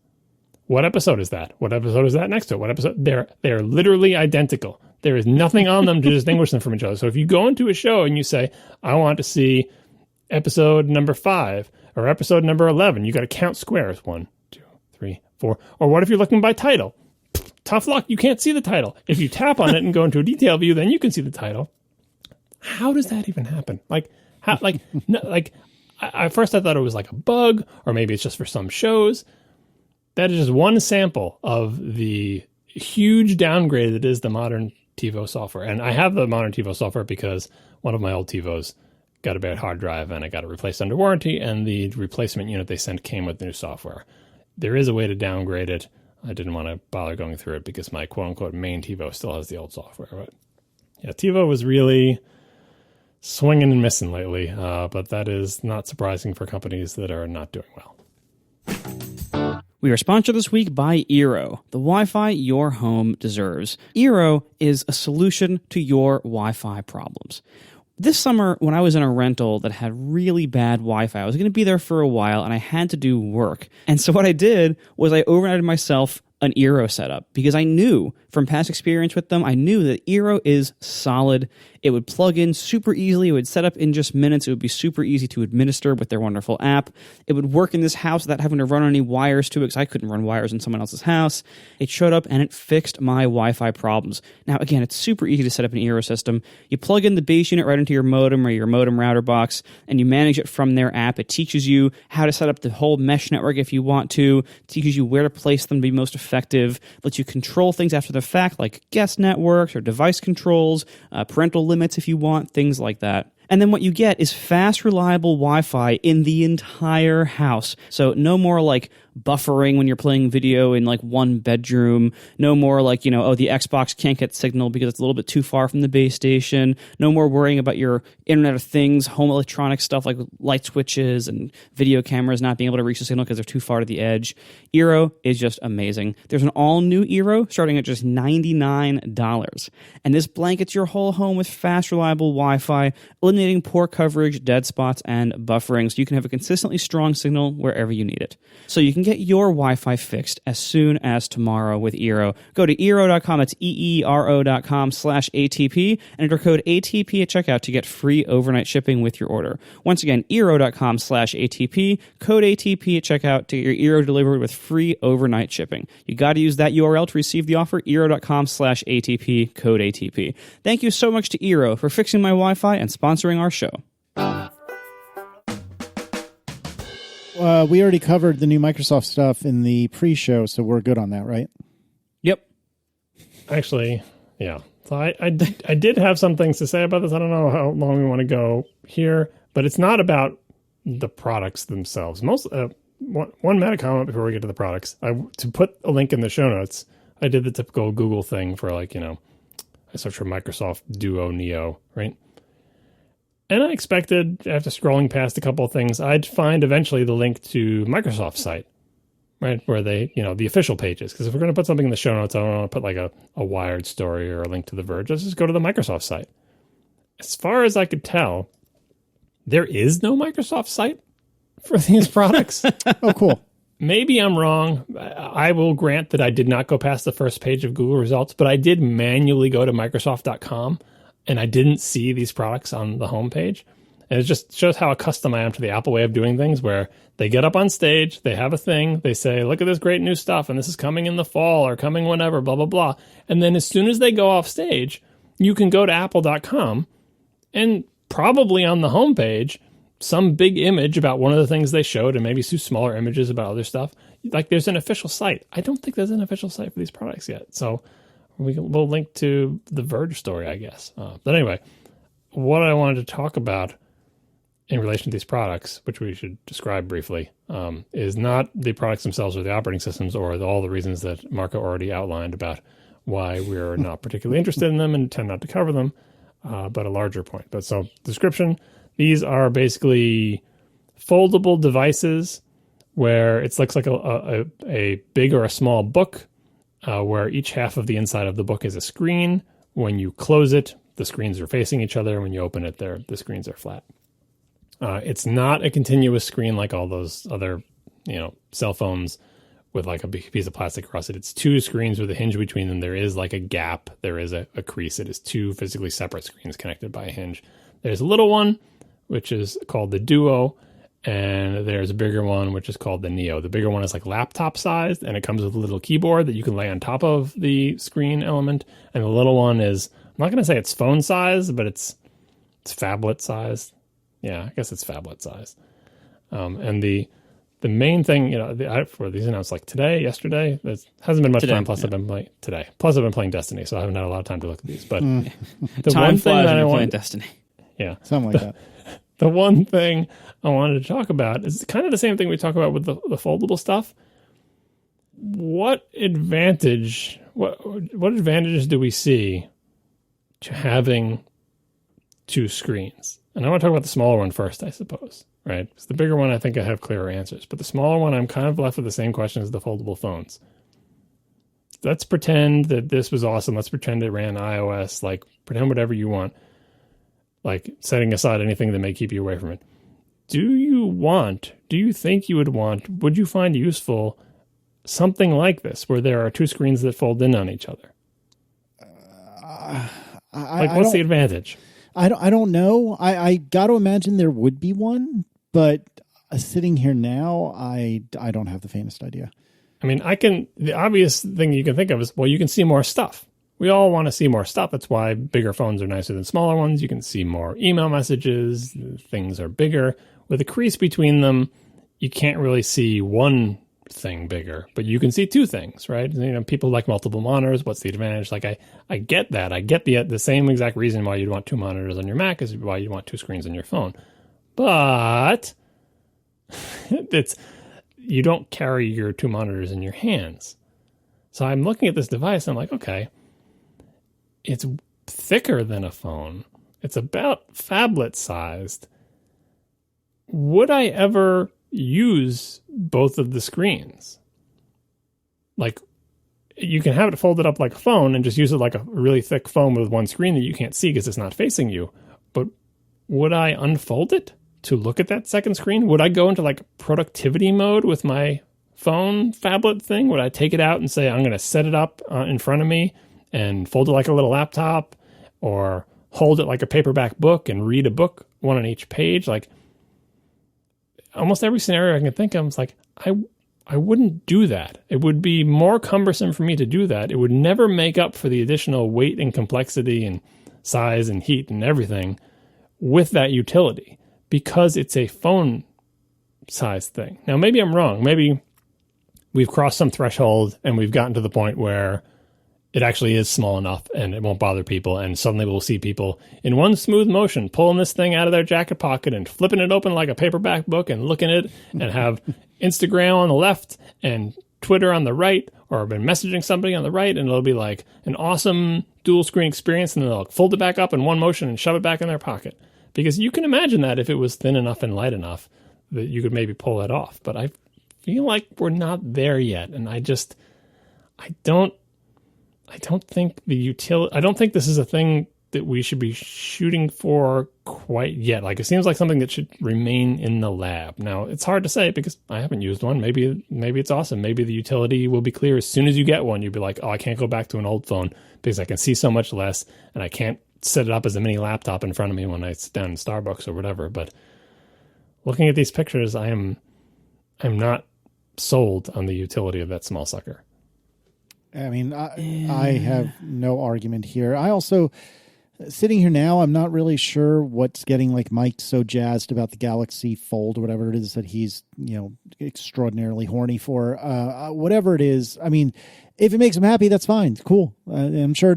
What episode is that? What episode is that next to it? What episode? They're literally identical. There is nothing on them to distinguish them from each other. So if you go into a show and you say, I want to see episode number 5 or episode number 11, you got to count squares. 1, 2, 3, 4. Or what if you're looking by title? Tough luck. You can't see the title. If you tap on it and go into a detail view, then you can see the title. How does that even happen? At first I thought it was like a bug, or maybe it's just for some shows. That is just one sample of the huge downgrade that is the modern TiVo software. And I have the modern TiVo software because one of my old TiVos got a bad hard drive and I got it replaced under warranty, and the replacement unit they sent came with the new software. There is a way to downgrade it. I didn't want to bother going through it because my quote-unquote main TiVo still has the old software. But yeah, TiVo was really swinging and missing lately, but that is not surprising for companies that are not doing well. We are sponsored this week by Eero, the Wi-Fi your home deserves. Eero is a solution to your Wi-Fi problems. This summer, when I was in a rental that had really bad Wi-Fi, I was going to be there for a while and I had to do work. And so what I did was I overnighted myself an Eero setup because I knew from past experience with them, I knew that Eero is solid. It would plug in super easily. It would set up in just minutes. It would be super easy to administer with their wonderful app. It would work in this house without having to run any wires to it because I couldn't run wires in someone else's house. It showed up and it fixed my Wi-Fi problems. Now, again, it's super easy to set up an Eero system. You plug in the base unit right into your modem or your modem router box, and you manage it from their app. It teaches you how to set up the whole mesh network if you want to. It teaches you where to place them to be most effective. Lets you control things after the fact, like guest networks or device controls, parental limits if you want, things like that. And then what you get is fast, reliable Wi-Fi in the entire house. So no more like buffering when you're playing video in like one bedroom. No more like, the Xbox can't get signal because it's a little bit too far from the base station. No more worrying about your Internet of Things, home electronic stuff like light switches and video cameras not being able to reach the signal because they're too far to the edge. Eero is just amazing. There's an all-new Eero starting at just $99. And this blankets your whole home with fast, reliable Wi-Fi, eliminating poor coverage, dead spots, and buffering so you can have a consistently strong signal wherever you need it. So you can get your Wi-Fi fixed as soon as tomorrow with Eero. Go to Eero.com, that's EERO.com/ATP, and enter code ATP at checkout to get free overnight shipping with your order. Once again, Eero.com/ATP, code ATP at checkout to get your Eero delivered with free overnight shipping. You got to use that URL to receive the offer, Eero.com/ATP, code ATP. Thank you so much to Eero for fixing my Wi-Fi and sponsoring our show. We already covered the new Microsoft stuff in the pre-show, so we're good on that, right? Yep. Actually, yeah. So I did have some things to say about this. I don't know how long we want to go here, but it's not about the products themselves. One meta comment before we get to the products. To put a link in the show notes, I did the typical Google thing for I searched for Microsoft Duo Neo, right? And I expected, after scrolling past a couple of things, I'd find eventually the link to Microsoft's site, right? Where they, the official pages. Because if we're going to put something in the show notes, I don't want to put like a Wired story or a link to The Verge. Let's just go to the Microsoft site. As far as I could tell, there is no Microsoft site for these products. Oh, cool. Maybe I'm wrong. I will grant that I did not go past the first page of Google results, but I did manually go to Microsoft.com. And I didn't see these products on the homepage. And it just shows how accustomed I am to the Apple way of doing things, where they get up on stage, they have a thing, they say, look at this great new stuff, and this is coming in the fall or coming whenever, blah, blah, blah. And then as soon as they go off stage, you can go to apple.com and probably on the homepage, some big image about one of the things they showed and maybe some smaller images about other stuff. Like there's an official site. I don't think there's an official site for these products yet. So we'll link to the Verge story, I guess. But anyway, what I wanted to talk about in relation to these products, which we should describe briefly, is not the products themselves or the operating systems or all the reasons that Marco already outlined about why we're not particularly interested in them and tend not to cover them, but a larger point. But so description, these are basically foldable devices where it looks like a big or a small book, where each half of the inside of the book is a screen. When you close it, the screens are facing each other. When you open it, the screens are flat. It's not a continuous screen like all those other, cell phones with like a big piece of plastic across it. It's two screens with a hinge between them. There is like a gap. There is a crease. It is two physically separate screens connected by a hinge. There's a little one, which is called the Duo, and there's a bigger one, which is called the Neo. The bigger one is like laptop sized, and it comes with a little keyboard that you can lay on top of the screen element. And the little one is, I'm not going to say it's phone size, but it's phablet size. Yeah, I guess it's phablet size. And the main thing, for these announced like today, yesterday, there hasn't been much time. Plus, I've been playing today. Plus, I've been playing Destiny, so I haven't had a lot of time to look at these. But the time one thing flies that when I you're want, playing Destiny. yeah, Something like that. The one thing I wanted to talk about is kind of the same thing we talk about with the foldable stuff. What advantages do we see to having two screens? And I want to talk about the smaller one first, I suppose, right? Because the bigger one, I think I have clearer answers. But the smaller one, I'm kind of left with the same question as the foldable phones. Let's pretend that this was awesome. Let's pretend it ran iOS, like pretend whatever you want, like setting aside anything that may keep you away from it. Do you think you would you find useful something like this, where there are two screens that fold in on each other? What's the advantage? I don't know. I got to imagine there would be one, but sitting here now, I don't have the faintest idea. I mean, the obvious thing you can think of is, well, you can see more stuff. We all want to see more stuff. That's why bigger phones are nicer than smaller ones. You can see more email messages. Things are bigger. With a crease between them, you can't really see one thing bigger, but you can see two things, right? People like multiple monitors. What's the advantage? Like, I get that. I get the same exact reason why you'd want two monitors on your Mac is why you want two screens on your phone. But you don't carry your two monitors in your hands. So I'm looking at this device and I'm like, okay, it's thicker than a phone. It's about phablet sized. Would I ever use both of the screens? Like, you can have it folded up like a phone and just use it like a really thick phone with one screen that you can't see because it's not facing you. But would I unfold it to look at that second screen? Would I go into like productivity mode with my phone phablet thing? Would I take it out and say, I'm going to set it up in front of me and fold it like a little laptop, or hold it like a paperback book and read a book, one on each page? Like, almost every scenario I can think of, it's like, I wouldn't do that. It would be more cumbersome for me to do that. It would never make up for the additional weight and complexity and size and heat and everything with that utility, because it's a phone size thing. Now, maybe I'm wrong. Maybe we've crossed some threshold and we've gotten to the point where it actually is small enough and it won't bother people. And suddenly we'll see people in one smooth motion pulling this thing out of their jacket pocket and flipping it open like a paperback book and looking at it, and have Instagram on the left and Twitter on the right, or been messaging somebody on the right, and it'll be like an awesome dual screen experience, and they'll fold it back up in one motion and shove it back in their pocket. Because you can imagine that if it was thin enough and light enough that you could maybe pull it off. But I feel like we're not there yet. And I don't think I don't think this is a thing that we should be shooting for quite yet. Like, it seems like something that should remain in the lab. Now, it's hard to say because I haven't used one. Maybe it's awesome. Maybe the utility will be clear as soon as you get one. You'll be like, oh, I can't go back to an old phone because I can see so much less, and I can't set it up as a mini laptop in front of me when I sit down in Starbucks or whatever. But looking at these pictures, I'm not sold on the utility of that small sucker. I mean, I have no argument here. I also, sitting here now, I'm not really sure what's getting like Mike so jazzed about the Galaxy Fold or whatever it is that he's, extraordinarily horny for. Whatever it is, I mean, if it makes him happy, that's fine. Cool. I'm sure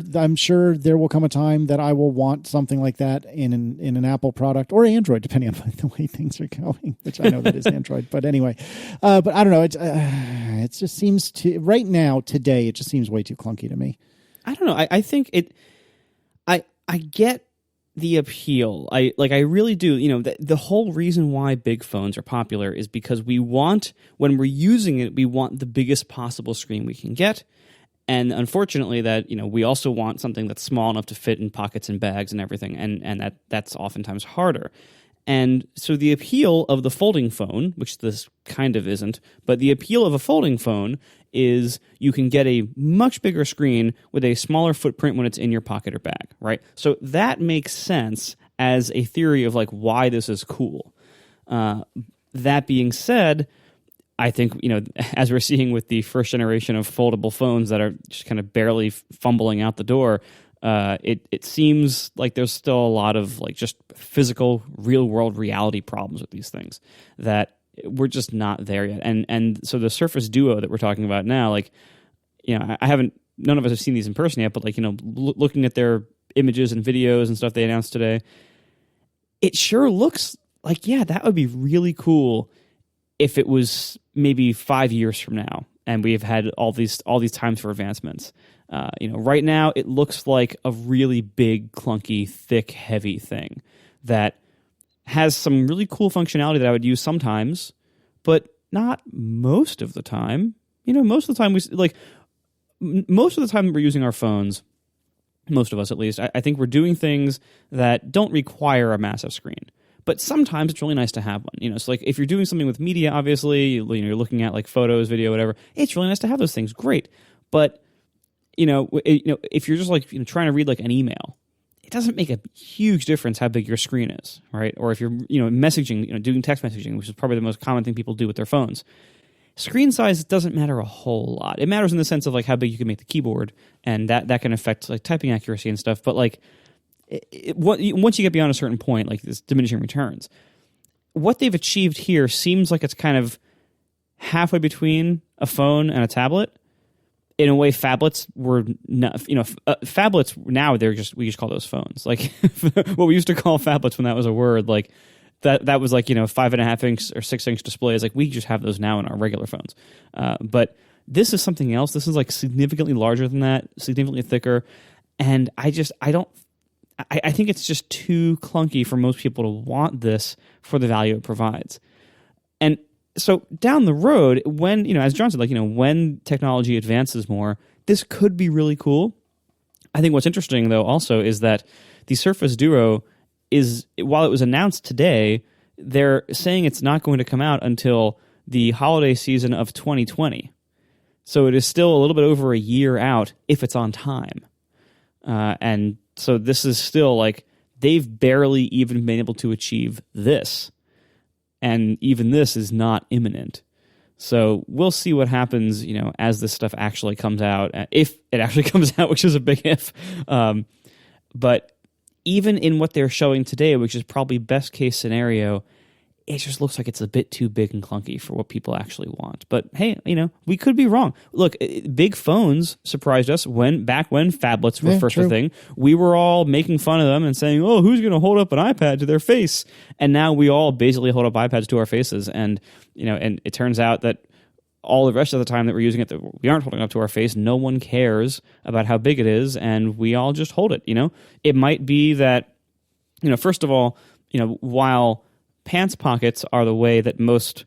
there will come a time that I will want something like that in an Apple product or Android, depending on the way things are going, which I know that is Android. But anyway, but I don't know. It just seems to right now, today, it just seems way too clunky to me. I don't know. I think I get the appeal. I really do. The whole reason why big phones are popular is because when we're using it, we want the biggest possible screen we can get. And unfortunately that, we also want something that's small enough to fit in pockets and bags and everything. And that's oftentimes harder. And so the appeal of the folding phone, which this kind of isn't, but the appeal of a folding phone is you can get a much bigger screen with a smaller footprint when it's in your pocket or bag, right? So that makes sense as a theory of like why this is cool. That being said, I think, as we're seeing with the first generation of foldable phones that are just kind of barely fumbling out the door, it seems like there's still a lot of like just physical, real world reality problems with these things that we're just not there yet. And so the Surface Duo that we're talking about now, like, none of us have seen these in person yet, but like, looking at their images and videos and stuff they announced today, it sure looks like, yeah, that would be really cool if it was maybe 5 years from now and we've had all these times for advancements. Right now it looks like a really big, clunky, thick, heavy thing that has some really cool functionality that I would use sometimes, but not most of the time. Most of the time most of the time we're using our phones, most of us at least, I think we're doing things that don't require a massive screen. But sometimes it's really nice to have one. So like if you're doing something with media, obviously, you're looking at like photos, video, whatever, it's really nice to have those things. Great. But if you're just like trying to read like an email, it doesn't make a huge difference how big your screen is, right? Or if you're messaging, doing text messaging, which is probably the most common thing people do with their phones. Screen size doesn't matter a whole lot. It matters in the sense of like how big you can make the keyboard, and that can affect like typing accuracy and stuff. But like once you get beyond a certain point, like this diminishing returns, what they've achieved here seems like it's kind of halfway between a phone and a tablet. In a way, phablets were not, phablets now we just call those phones. Like what we used to call phablets when that was a word, like that was like, 5.5 inch or 6 inch displays. Like we just have those now in our regular phones. But this is something else. This is like significantly larger than that, significantly thicker. And I think it's just too clunky for most people to want this for the value it provides. And so down the road, when, as John said, like, when technology advances more, this could be really cool. I think what's interesting, though, also is that the Surface Duo while it was announced today, they're saying it's not going to come out until the holiday season of 2020. So it is still a little bit over a year out if it's on time. And so this is still like they've barely even been able to achieve this. And even this is not imminent. So we'll see what happens, as this stuff actually comes out. If it actually comes out, which is a big if. But even in what they're showing today, which is probably best case scenario, it just looks like it's a bit too big and clunky for what people actually want. But hey, we could be wrong. Look, big phones surprised us back when phablets were first a thing. We were all making fun of them and saying, "Oh, who's going to hold up an iPad to their face?" And now we all basically hold up iPads to our faces. And and it turns out that all the rest of the time that we're using it, that we aren't holding up to our face. No one cares about how big it is, and we all just hold it. It might be that first of all, while pants pockets are the way that most,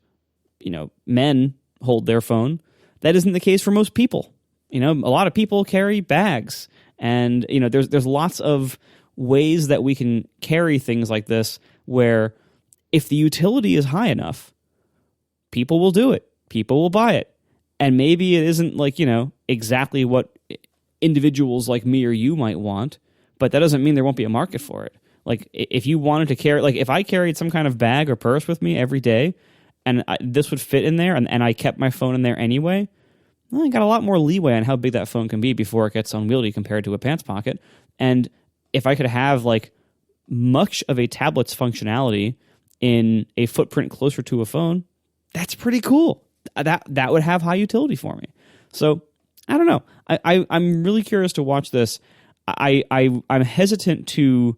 men hold their phone, that isn't the case for most people. A lot of people carry bags, and there's lots of ways that we can carry things like this where if the utility is high enough, people will do it. People will buy it. And maybe it isn't like, exactly what individuals like me or you might want, but that doesn't mean there won't be a market for it. Like if you wanted to carry, like if I carried some kind of bag or purse with me every day and this would fit in there and I kept my phone in there anyway, well, I got a lot more leeway on how big that phone can be before it gets unwieldy compared to a pants pocket. And if I could have like much of a tablet's functionality in a footprint closer to a phone, that's pretty cool. That would have high utility for me. So I don't know. I'm really curious to watch this. I'm hesitant to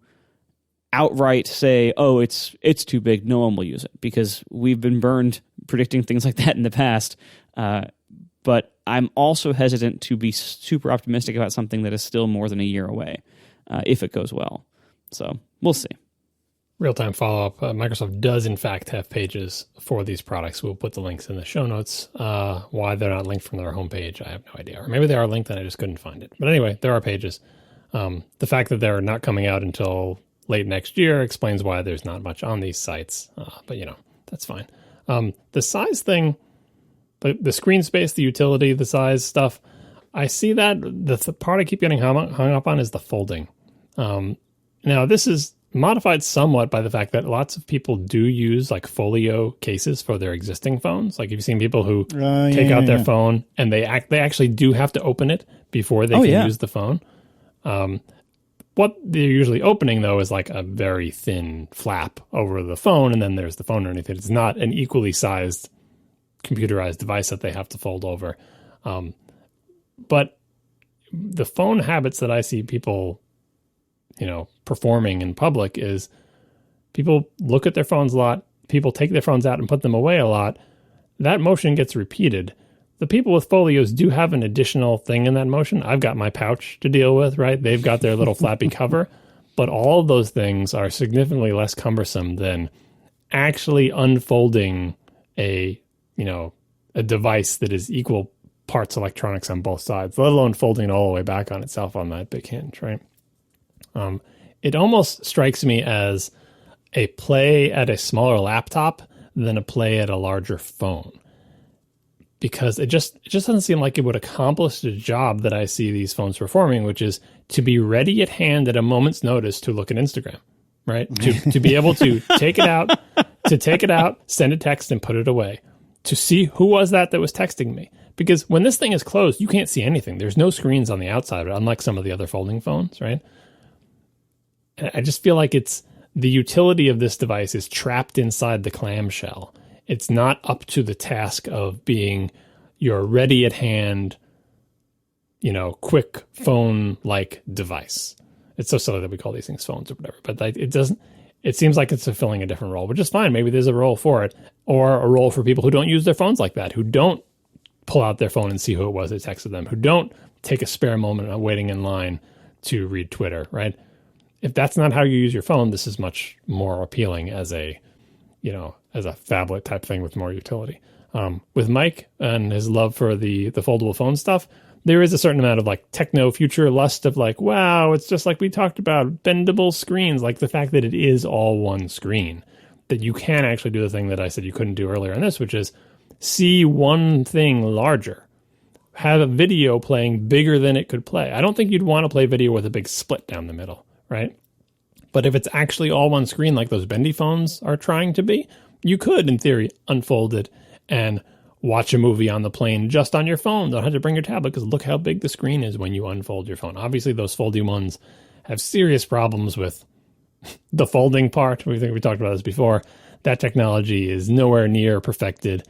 outright say, oh, it's too big, no one will use it, because we've been burned predicting things like that in the past. But I'm also hesitant to be super optimistic about something that is still more than a year away, if it goes well. So we'll see. Real-time follow-up. Microsoft does, in fact, have pages for these products. We'll put the links in the show notes. Why they're not linked from their homepage, I have no idea. Or maybe they are linked and I just couldn't find it. But anyway, there are pages. The fact that they're not coming out until late next year explains why there's not much on these sites. But, that's fine. The size thing, the screen space, the utility, the size stuff, I see that. The part I keep getting hung up on is the folding. Now, this is modified somewhat by the fact that lots of people do use like folio cases for their existing phones. Like you've seen people who take out their phone and they actually do have to open it before they can use the phone. What they're usually opening though is like a very thin flap over the phone, and then there's the phone underneath it. It's not an equally sized computerized device that they have to fold over. But the phone habits that I see people performing in public is people look at their phones a lot, people take their phones out and put them away a lot. That motion gets repeated. The people with folios do have an additional thing in that motion. I've got my pouch to deal with, right? They've got their little flappy cover, but all of those things are significantly less cumbersome than actually unfolding a device that is equal parts electronics on both sides, let alone folding it all the way back on itself on that big hinge, right? It almost strikes me as a play at a smaller laptop than a play at a larger phone, because it just doesn't seem like it would accomplish the job that I see these phones performing, which is to be ready at hand at a moment's notice to look at Instagram, right? To be able to take it out, send a text and put it away, to see who was that was texting me. Because when this thing is closed, you can't see anything. There's no screens on the outside, unlike some of the other folding phones, right? I just feel like the utility of this device is trapped inside the clamshell. It's not up to the task of being your ready at hand, quick phone-like device. It's so silly that we call these things phones or whatever, but it seems like it's fulfilling a different role, which is fine. Maybe there's a role for it, or a role for people who don't use their phones like that, who don't pull out their phone and see who it was that texted them, who don't take a spare moment of waiting in line to read Twitter, right? If that's not how you use your phone, this is much more appealing as a phablet type thing with more utility. With Mike and his love for the foldable phone stuff, there is a certain amount of like techno future lust of like, wow, it's just like we talked about, bendable screens, like the fact that it is all one screen, that you can actually do the thing that I said you couldn't do earlier in this, which is see one thing larger, have a video playing bigger than it could play. I don't think you'd want to play video with a big split down the middle, right? But if it's actually all one screen like those bendy phones are trying to be, you could, in theory, unfold it and watch a movie on the plane just on your phone. Don't have to bring your tablet, because look how big the screen is when you unfold your phone. Obviously, those foldy ones have serious problems with the folding part. We talked about this before. That technology is nowhere near perfected.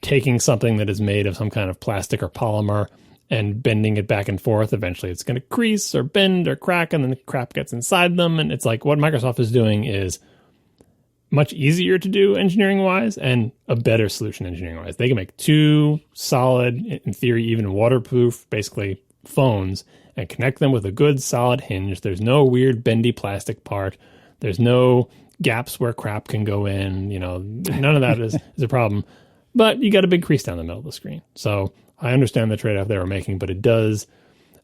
Taking something that is made of some kind of plastic or polymer and bending it back and forth, eventually it's going to crease or bend or crack, and then the crap gets inside them. And it's like what Microsoft is doing is much easier to do engineering-wise and a better solution engineering-wise. They can make two solid, in theory, even waterproof, basically, phones and connect them with a good, solid hinge. There's no weird, bendy plastic part. There's no gaps where crap can go in. None of that is a problem. But you got a big crease down the middle of the screen. So I understand the trade-off they were making, but it does...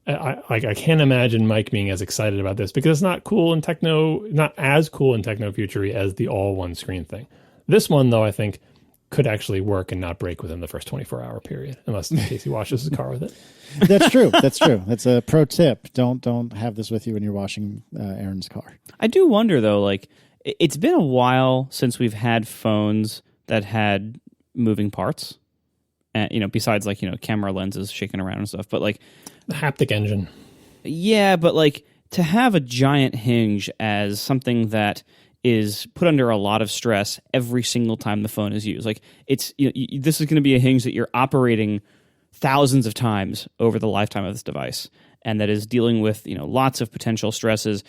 I can't imagine Mike being as excited about this, because it's not as cool in techno future-y as the all one screen thing. This one, though, I think could actually work and not break within the first 24-hour period, unless Casey washes his car with it. That's true. That's a pro tip. Don't have this with you when you're washing Aaron's car. I do wonder though, like it's been a while since we've had phones that had moving parts, besides like camera lenses shaking around and stuff, but like the haptic engine. Yeah, but like to have a giant hinge as something that is put under a lot of stress every single time the phone is used. Like it's this is going to be a hinge that you're operating thousands of times over the lifetime of this device, and that is dealing with lots of potential stresses.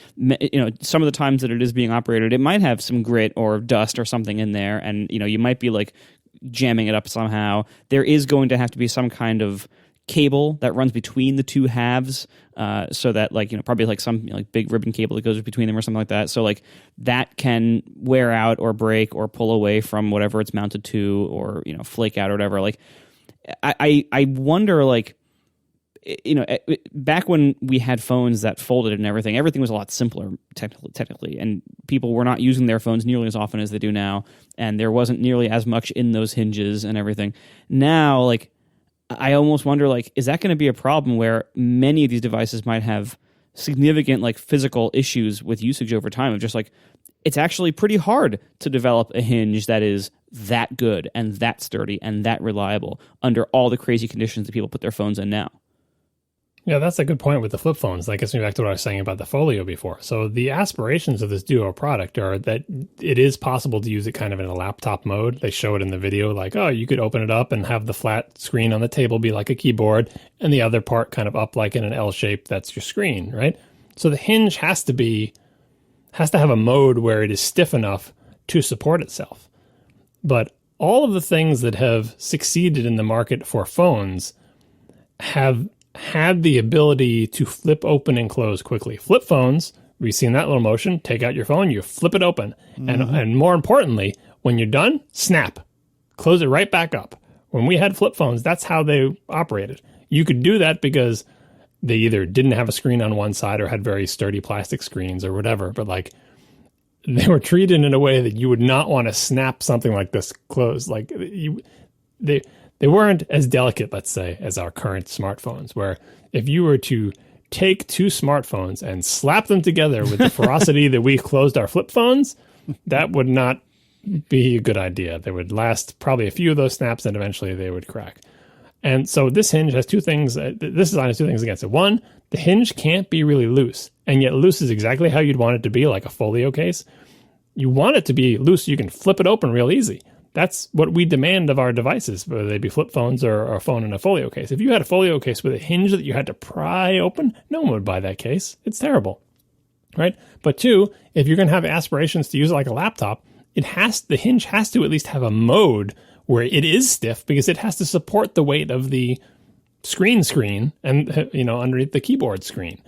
Some of the times that it is being operated, it might have some grit or dust or something in there, and you might be like jamming it up somehow. There is going to have to be some kind of cable that runs between the two halves, so that probably like some big ribbon cable that goes between them or something like that. So like that can wear out or break or pull away from whatever it's mounted to, or flake out or whatever. Like I wonder, like back when we had phones that folded and everything was a lot simpler technically, and people were not using their phones nearly as often as they do now, and there wasn't nearly as much in those hinges and everything. Now, like, I almost wonder, like, is that going to be a problem where many of these devices might have significant like physical issues with usage over time, of just like, it's actually pretty hard to develop a hinge that is that good and that sturdy and that reliable under all the crazy conditions that people put their phones in now. Yeah, that's a good point with the flip phones. That gets me back to what I was saying about the Folio before. So the aspirations of this Duo product are that it is possible to use it kind of in a laptop mode. They show it in the video, like, oh, you could open it up and have the flat screen on the table be like a keyboard, and the other part kind of up like in an L shape. That's your screen, right? So the hinge has to have a mode where it is stiff enough to support itself. But all of the things that have succeeded in the market for phones have had the ability to flip open and close quickly. Flip phones, we've seen that little motion, take out your phone, you flip it open. Mm-hmm. And more importantly, when you're done, snap, close it right back up. When we had flip phones, that's how they operated. You could do that because they either didn't have a screen on one side or had very sturdy plastic screens or whatever, but like they were treated in a way that you would not want to snap something like this closed. Like they weren't as delicate, let's say, as our current smartphones, where if you were to take two smartphones and slap them together with the ferocity that we closed our flip phones, that would not be a good idea. They would last probably a few of those snaps, and eventually they would crack. And so this hinge has two things. This design has two things against it. One, the hinge can't be really loose, and yet loose is exactly how you'd want it to be, like a folio case. You want it to be loose so you can flip it open real easy. That's what we demand of our devices, whether they be flip phones or a phone in a folio case. If you had a folio case with a hinge that you had to pry open, no one would buy that case. It's terrible, right? But two, if you're going to have aspirations to use it like a laptop, the hinge has to at least have a mode where it is stiff, because it has to support the weight of the screen and underneath the keyboard screen.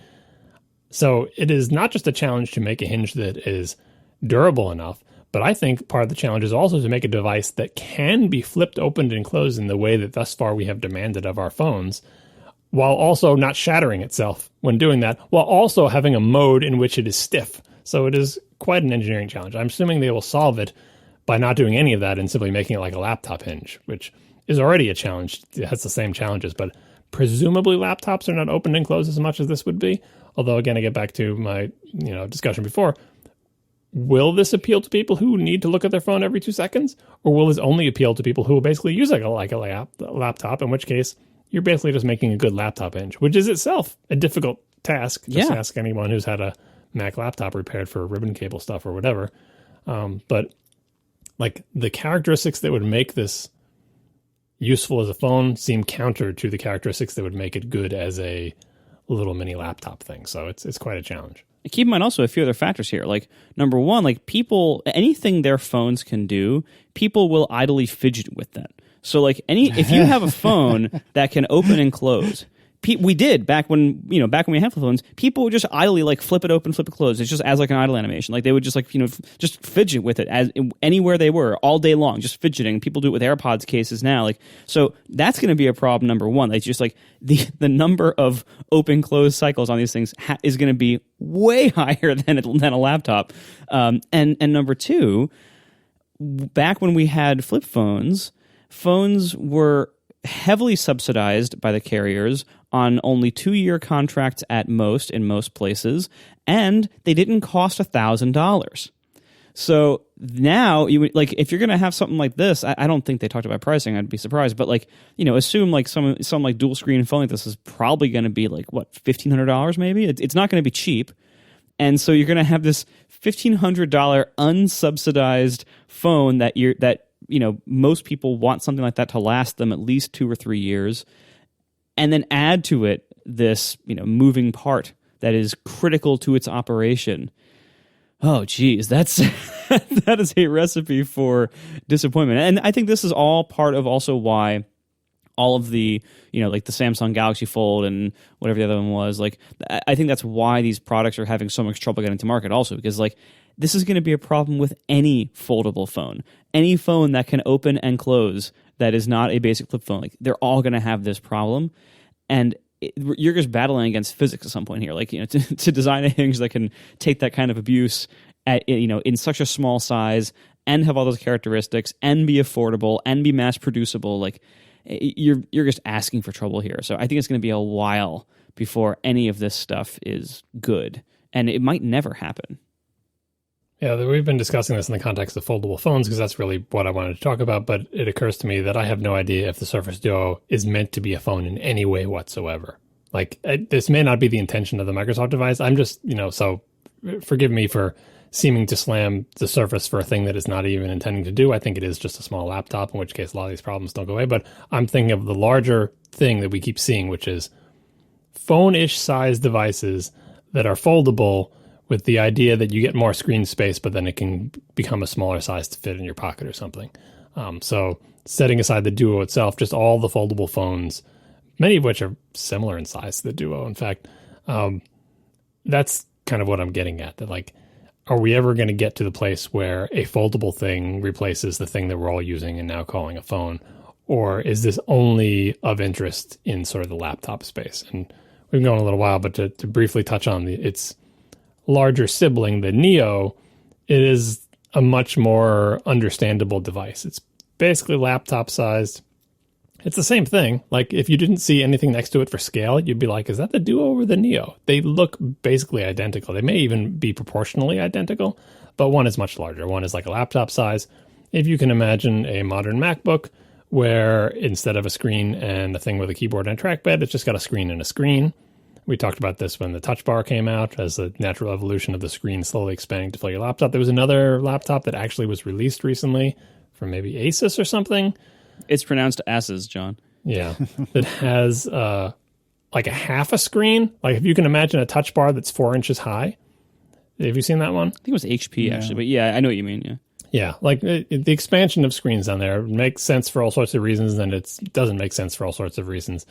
So it is not just a challenge to make a hinge that is durable enough, but I think part of the challenge is also to make a device that can be flipped open and closed in the way that thus far we have demanded of our phones, while also not shattering itself when doing that, while also having a mode in which it is stiff. So it is quite an engineering challenge. I'm assuming they will solve it by not doing any of that and simply making it like a laptop hinge, which is already a challenge. It has the same challenges, but presumably laptops are not opened and closed as much as this would be. Although, again, I get back to my discussion before. Will this appeal to people who need to look at their phone every 2 seconds? Or will this only appeal to people who will basically use like a laptop, in which case you're basically just making a good laptop hinge, which is itself a difficult task. Just ask anyone who's had a Mac laptop repaired for ribbon cable stuff or whatever. But like the characteristics that would make this useful as a phone seem counter to the characteristics that would make it good as a little mini laptop thing. So it's quite a challenge. Keep in mind also a few other factors here. Like, number one, like people, anything their phones can do, people will idly fidget with that. So like if you have a phone that can open and close, we did back when we had flip phones, people would just idly like flip it open, flip it close. It's just as like an idle animation. Like they would just like, just fidget with it as anywhere they were all day long, just fidgeting. People do it with AirPods cases now. Like, so that's going to be a problem. Number one, like just like the number of open close cycles on these things is going to be way higher than a laptop. And number two, back when we had flip phones were heavily subsidized by the carriers on only 2-year contracts at most in most places, and they didn't cost $1,000. So now you would, like, if you're going to have something like this, I don't think they talked about pricing. I'd be surprised, but like, assume like some like dual screen phone like this is probably going to be like what, $1,500 maybe. It's not going to be cheap, and so you're going to have this $1,500 unsubsidized phone that most people want something like that to last them at least 2 or 3 years, and then add to it this moving part that is critical to its operation. Oh, geez, that is a recipe for disappointment. And I think this is all part of also why all of the, like the Samsung Galaxy Fold and whatever the other one was, like, I think that's why these products are having so much trouble getting to market also, because like this is going to be a problem with any foldable phone. Any phone that can open and close that is not a basic flip phone, like they're all going to have this problem. And you're just battling against physics at some point here, like to design a hinge that can take that kind of abuse at in such a small size and have all those characteristics and be affordable and be mass producible. Like you're just asking for trouble here. So I think it's going to be a while before any of this stuff is good, and it might never happen. Yeah, we've been discussing this in the context of foldable phones because that's really what I wanted to talk about, but it occurs to me that I have no idea if the Surface Duo is meant to be a phone in any way whatsoever. Like, this may not be the intention of the Microsoft device. I'm just, so forgive me for seeming to slam the Surface for a thing that it's not even intending to do. I think it is just a small laptop, in which case a lot of these problems don't go away. But I'm thinking of the larger thing that we keep seeing, which is phone-ish size devices that are foldable with the idea that you get more screen space, but then it can become a smaller size to fit in your pocket or something. So setting aside the Duo itself, just all the foldable phones, many of which are similar in size to the Duo, in fact, that's kind of what I'm getting at. That, like, are we ever going to get to the place where a foldable thing replaces the thing that we're all using and now calling a phone? Or is this only of interest in sort of the laptop space? And we've been going a little while, but to briefly touch on its larger sibling, the Neo, it is a much more understandable device. It's basically laptop sized. It's the same thing. Like, if you didn't see anything next to it for scale, you'd be like, is that the Duo or the Neo? They look basically identical. They may even be proportionally identical, but one is much larger. One is like a laptop size. If you can imagine a modern MacBook where instead of a screen and a thing with a keyboard and a trackpad, it's just got a screen and a screen. We talked about this when the Touch Bar came out as the natural evolution of the screen slowly expanding to fill your laptop. There was another laptop that actually was released recently from maybe Asus or something. It's pronounced asses, John. Yeah. That has like a half a screen. Like, if you can imagine a Touch Bar that's 4 inches high. Have you seen that one? I think it was HP, actually. But yeah, I know what you mean, yeah. Yeah, like the expansion of screens on there makes sense for all sorts of reasons, and it doesn't make sense for all sorts of reasons.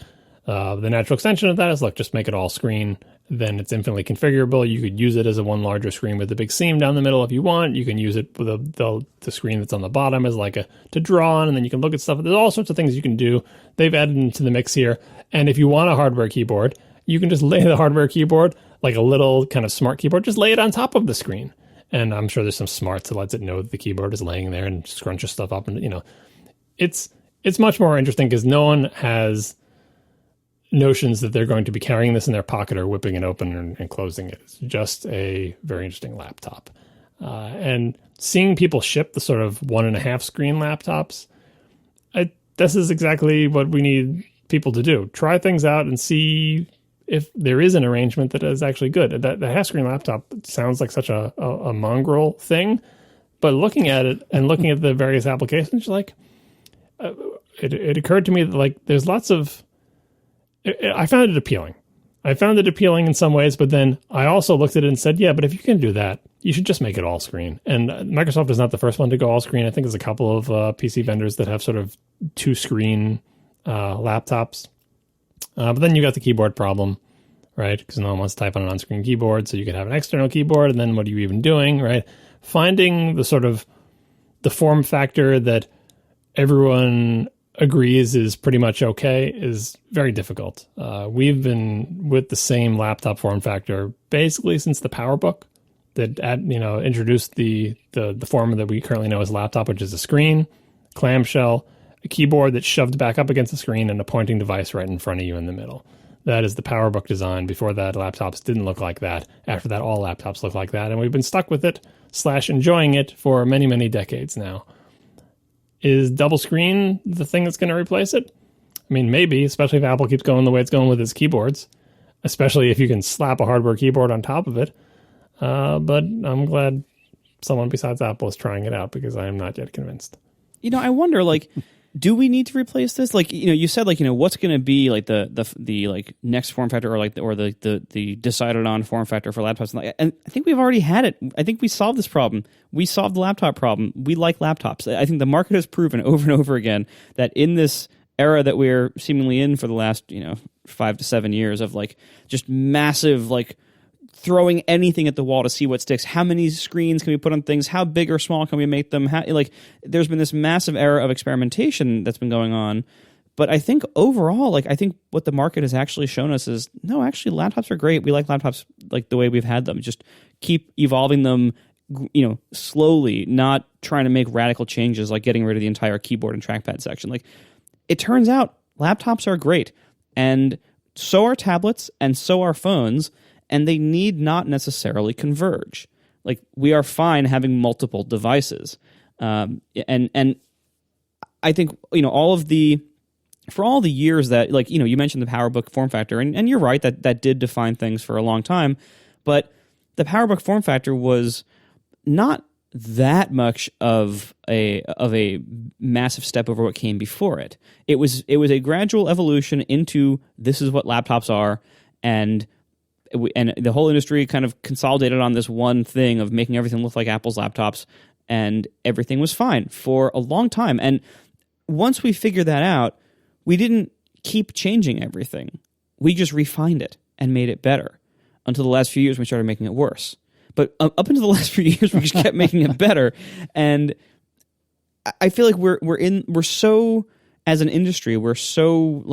The natural extension of that is, look, just make it all screen. Then it's infinitely configurable. You could use it as a one larger screen with a big seam down the middle if you want. You can use it with the screen that's on the bottom as like to draw on, and then you can look at stuff. There's all sorts of things you can do. They've added into the mix here. And if you want a hardware keyboard, you can just lay the hardware keyboard, like a little kind of smart keyboard, just lay it on top of the screen. And I'm sure there's some smarts that lets it know that the keyboard is laying there and scrunches stuff up. And, it's much more interesting because no one has notions that they're going to be carrying this in their pocket or whipping it open and closing it. It's just a very interesting laptop. And seeing people ship the sort of 1.5 screen laptops, this is exactly what we need people to do. Try things out and see if there is an arrangement that is actually good. The half-screen laptop sounds like such a mongrel thing, but looking at it and looking at the various applications, like it occurred to me that, like, there's lots of... I found it appealing. I found it appealing in some ways, but then I also looked at it and said, yeah, but if you can do that, you should just make it all screen. And Microsoft is not the first one to go all screen. I think there's a couple of PC vendors that have sort of 2-screen laptops. But then you got the keyboard problem, right? Because no one wants to type on an on-screen keyboard, so you could have an external keyboard, and then what are you even doing, right? Finding the sort of the form factor that everyone agrees is pretty much okay is very difficult. We've been with the same laptop form factor basically since the PowerBook that introduced the form that we currently know as laptop, which is a screen, clamshell, a keyboard that's shoved back up against the screen, and a pointing device right in front of you in the middle. That is the PowerBook design. Before that, laptops didn't look like that. After that, all laptops look like that. And we've been stuck with it / enjoying it for many, many decades now. Is double screen the thing that's going to replace it? I mean, maybe, especially if Apple keeps going the way it's going with its keyboards, especially if you can slap a hardware keyboard on top of it. But I'm glad someone besides Apple is trying it out, because I am not yet convinced. I wonder, do we need to replace this? You said, what's going to be the next form factor, or the decided on form factor for laptops? And I think we've already had it. I think we solved this problem. We solved the laptop problem. We like laptops. I think the market has proven over and over again that in this era that we're seemingly in for the last 5 to 7 years of just massive throwing anything at the wall to see what sticks. How many screens can we put on things? How big or small can we make them? There's been this massive era of experimentation that's been going on. But I think overall, I think what the market has actually shown us is, no, actually laptops are great. We like laptops the way we've had them. Just keep evolving them, slowly, not trying to make radical changes like getting rid of the entire keyboard and trackpad section. It turns out laptops are great, and so are tablets, and so are phones. And they need not necessarily converge. We are fine having multiple devices. And I think, for all the years that, you mentioned the PowerBook form factor, and you're right that did define things for a long time, but the PowerBook form factor was not that much of a massive step over what came before it. It was a gradual evolution into, this is what laptops are, and the whole industry kind of consolidated on this one thing of making everything look like Apple's laptops, and everything was fine for a long time. And once we figured that out, we didn't keep changing everything. We just refined it and made it better until the last few years when we started making it worse. But up until the last few years, we just kept making it better. And I feel like we're so, as an industry, we're so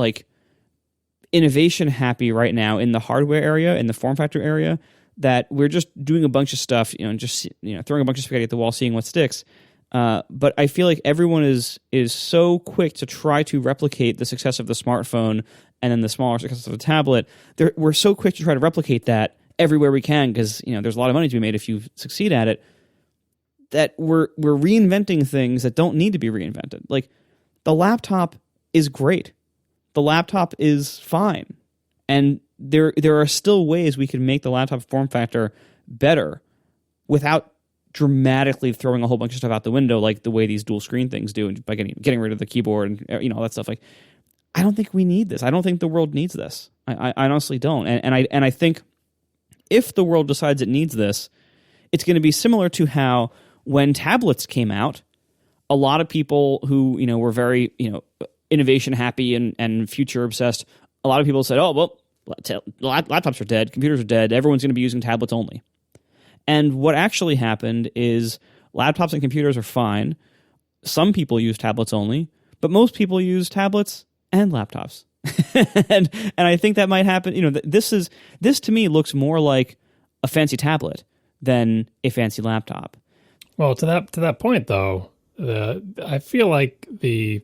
innovation happy right now in the hardware area, in the form factor area, that we're just doing a bunch of stuff, throwing a bunch of spaghetti at the wall, seeing what sticks. But I feel like everyone is so quick to try to replicate the success of the smartphone and then the smaller success of the tablet. We're so quick to try to replicate that everywhere we can, because there's a lot of money to be made if you succeed at it, that we're reinventing things that don't need to be reinvented. The laptop is great. The laptop is fine. And there are still ways we can make the laptop form factor better without dramatically throwing a whole bunch of stuff out the window, like the way these dual screen things do, and by getting rid of the keyboard and all that stuff. I don't think we need this. I don't think the world needs this. I honestly don't. And I think if the world decides it needs this, it's going to be similar to how when tablets came out, a lot of people who were very innovation happy and future obsessed, a lot of people said, oh, well, laptops are dead, computers are dead, everyone's going to be using tablets only. And what actually happened is laptops and computers are fine. Some people use tablets only, but most people use tablets and laptops. and I think that might happen. This to me looks more like a fancy tablet than a fancy laptop. Well, to that point though, I feel like the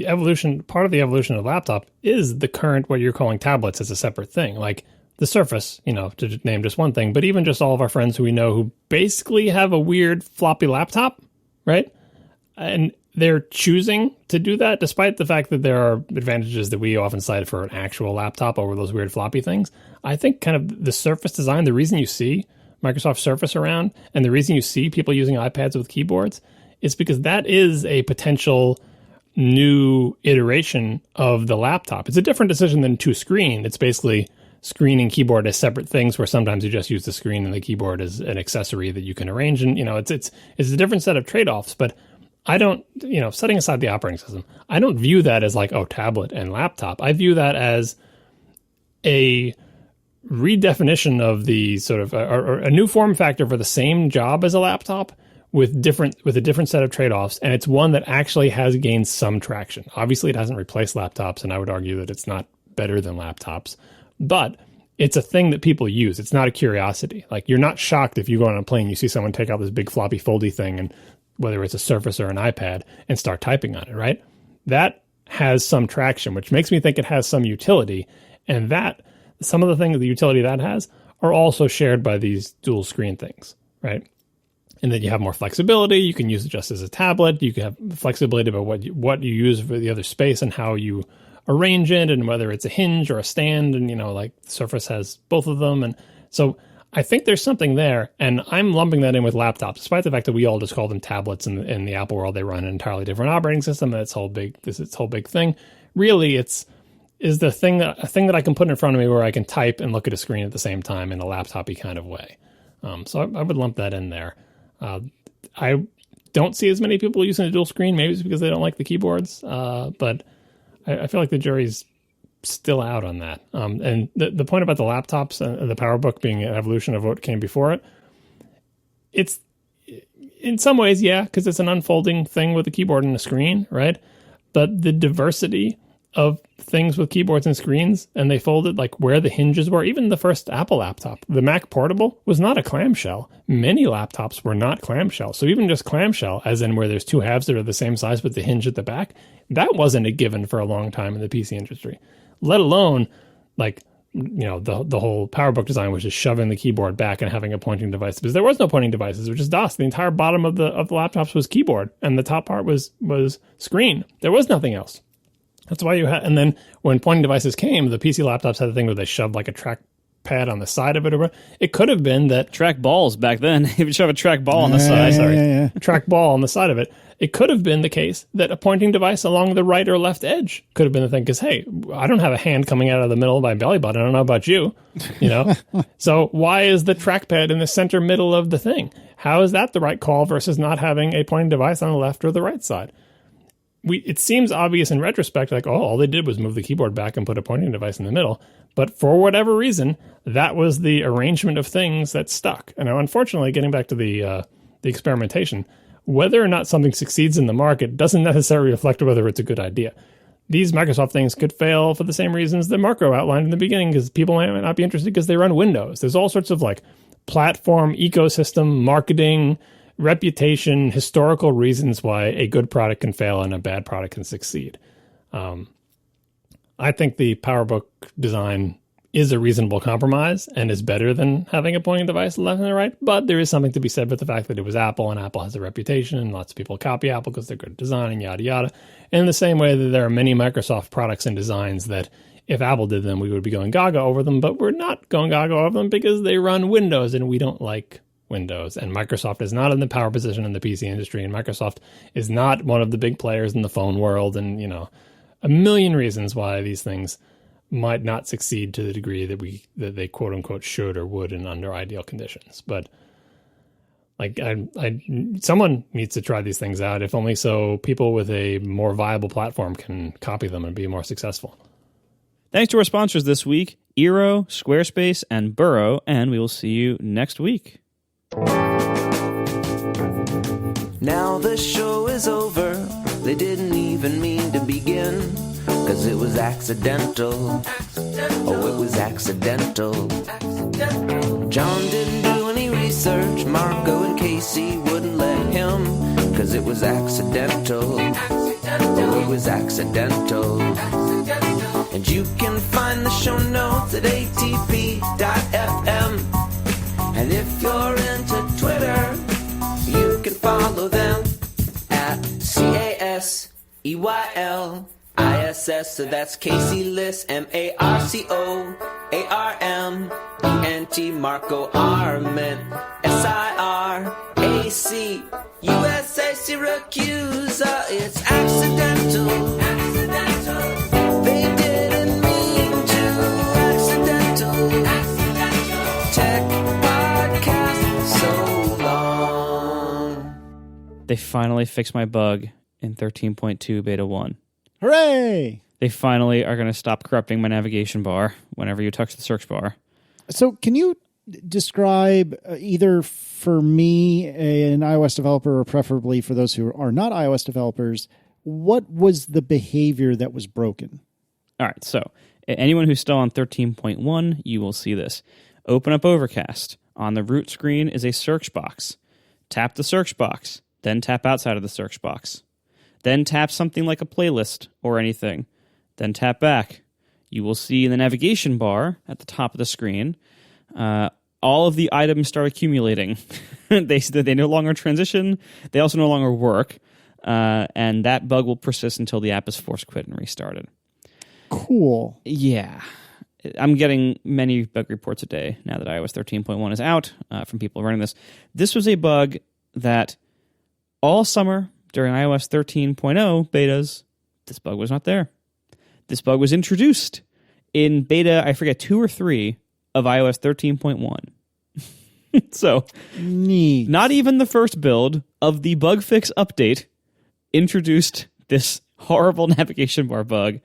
evolution, part of the evolution of the laptop is the current, what you're calling tablets, as a separate thing. Like the Surface, to name just one thing, but even just all of our friends who we know who basically have a weird floppy laptop, right? And they're choosing to do that despite the fact that there are advantages that we often cite for an actual laptop over those weird floppy things. I think kind of the Surface design, the reason you see Microsoft Surface around and the reason you see people using iPads with keyboards is because that is a potential new iteration of the laptop. It's a different decision than to screen. It's basically screen and keyboard as separate things, where sometimes you just use the screen and the keyboard as an accessory that you can arrange. And, it's a different set of trade-offs, but I don't, setting aside the operating system, I don't view that as tablet and laptop. I view that as a redefinition of the sort of, or a new form factor for the same job as a laptop with a different set of trade-offs. And it's one that actually has gained some traction. Obviously it hasn't replaced laptops, and I would argue that it's not better than laptops, but it's a thing that people use. It's not a curiosity. You're not shocked if you go on a plane, you see someone take out this big floppy foldy thing, and whether it's a Surface or an iPad, and start typing on it, right? That has some traction, which makes me think it has some utility. And that, some of the things, the utility that has, are also shared by these dual screen things, right? And then you have more flexibility. You can use it just as a tablet. You can have flexibility about what you use for the other space and how you arrange it, and whether it's a hinge or a stand. And, like Surface has both of them. And so I think there's something there. And I'm lumping that in with laptops, despite the fact that we all just call them tablets in the Apple world. They run an entirely different operating system. And it's whole big thing. Really, a thing that I can put in front of me where I can type and look at a screen at the same time in a laptop-y kind of way. So I would lump that in there. I don't see as many people using a dual screen. Maybe it's because they don't like the keyboards. But I feel like the jury's still out on that. And the point about the laptops and the PowerBook being an evolution of what came before it, it's in some ways, yeah, because it's an unfolding thing with a keyboard and a screen, right? But the diversity of things with keyboards and screens, and they folded like where the hinges were. Even the first Apple laptop, the Mac Portable, was not a clamshell. Many laptops were not clamshell. So even just clamshell, as in where there's two halves that are the same size with the hinge at the back, that wasn't a given for a long time in the PC industry. Let alone like, the whole PowerBook design was just shoving the keyboard back and having a pointing device, because there was no pointing devices. It was just DOS. The entire bottom of the laptops was keyboard, and the top part was screen. There was nothing else. That's why you had, and then when pointing devices came, the PC laptops had the thing where they shoved like a trackpad on the side of it. Or it could have been that track balls back then. They would shove a track ball on the side. Yeah. Track ball on the side of it. It could have been the case that a pointing device along the right or left edge could have been the thing. Because hey, I don't have a hand coming out of the middle of my belly button. I don't know about you, So why is the trackpad in the center middle of the thing? How is that the right call versus not having a pointing device on the left or the right side? It seems obvious in retrospect, like, all they did was move the keyboard back and put a pointing device in the middle. But for whatever reason, that was the arrangement of things that stuck. And now, unfortunately, getting back to the experimentation, whether or not something succeeds in the market doesn't necessarily reflect whether it's a good idea. These Microsoft things could fail for the same reasons that Marco outlined in the beginning, because people might not be interested because they run Windows. There's all sorts of like platform, ecosystem, marketing, reputation, historical reasons why a good product can fail and a bad product can succeed. I think the PowerBook design is a reasonable compromise and is better than having a pointing device left and right, but there is something to be said with the fact that it was Apple, and Apple has a reputation, and lots of people copy Apple because they're good at design, yada, yada. In the same way that there are many Microsoft products and designs that if Apple did them, we would be going gaga over them, but we're not going gaga over them because they run Windows, and we don't like Windows, and Microsoft is not in the power position in the PC industry, and Microsoft is not one of the big players in the phone world, and a million reasons why these things might not succeed to the degree that they quote unquote should or would in under ideal conditions. But like someone needs to try these things out, if only so people with a more viable platform can copy them and be more successful. Thanks to our sponsors this week, Eero, Squarespace, and Burrow, and we will see you next week. Now the show is over. They didn't even mean to begin, 'cause it was accidental. Oh, it was accidental. John didn't do any research. Marco and Casey wouldn't let him, 'cause it was accidental. Oh, it was accidental. And you can find the show notes at atp.fm. And if you're into Twitter, you can follow them at CASEYLISS. So that's Casey Liss, MarcoArment, Marco Arment, SIRAC, USA Syracuse. It's accidental. They didn't mean to. Accidental. Tech podcast so long. They finally fixed my bug in 13.2 beta 1. Hooray! They finally are going to stop corrupting my navigation bar whenever you touch the search bar. So can you describe either for me, an iOS developer, or preferably for those who are not iOS developers, what was the behavior that was broken? All right, so anyone who's still on 13.1, you will see this. Open up Overcast. On the root screen is a search box. Tap the search box, then tap outside of the search box. Then tap something like a playlist or anything. Then tap back. you will see in the navigation bar at the top of the screen, all of the items start accumulating. They no longer transition. They also no longer work. And that bug will persist until the app is forced quit and restarted. Cool. Yeah. I'm getting many bug reports a day now that iOS 13.1 is out from people running this. This was a bug that all summer during iOS 13.0 betas, this bug was not there. This bug was introduced in beta, I forget, 2 or 3 of iOS 13.1. So, neat. Not even the first build of the bug fix update introduced this horrible navigation bar bug.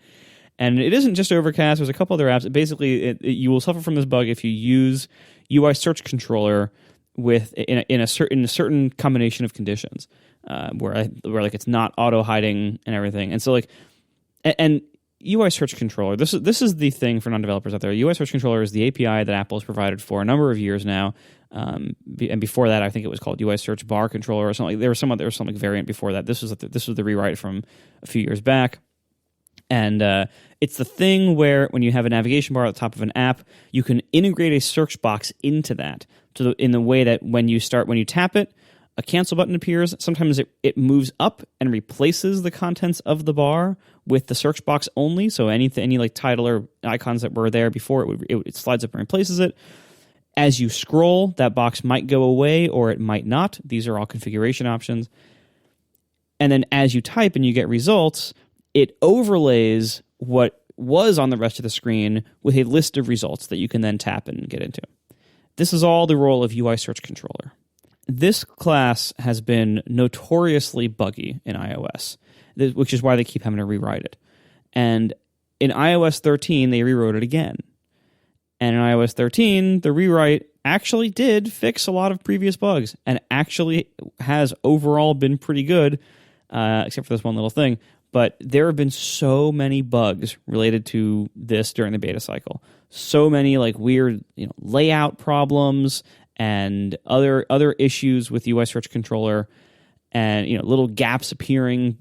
And it isn't just Overcast. There's a couple other apps. Basically, you will suffer from this bug if you use UI Search Controller in a certain combination of conditions, where like it's not auto hiding and everything. And so like, and UI Search Controller. This is the thing for non-developers out there. UI Search Controller is the API that Apple has provided for a number of years now. And before that, I think it was called UI Search Bar Controller or something. There was some variant before that. This was the rewrite from a few years back. And it's the thing where when you have a navigation bar at the top of an app, you can integrate a search box into that in the way that when you tap it, a cancel button appears. Sometimes it moves up and replaces the contents of the bar with the search box only. So any like title or icons that were there before, it slides up and replaces it. As you scroll, that box might go away or it might not. These are all configuration options. And then as you type and you get results, it overlays what was on the rest of the screen with a list of results that you can then tap and get into. This is all the role of UI Search Controller. This class has been notoriously buggy in iOS, which is why they keep having to rewrite it. And in iOS 13, they rewrote it again. And in iOS 13, the rewrite actually did fix a lot of previous bugs and actually has overall been pretty good, except for this one little thing. But there have been so many bugs related to this during the beta cycle. So many like weird, layout problems and other issues with UI Search Controller, and little gaps appearing,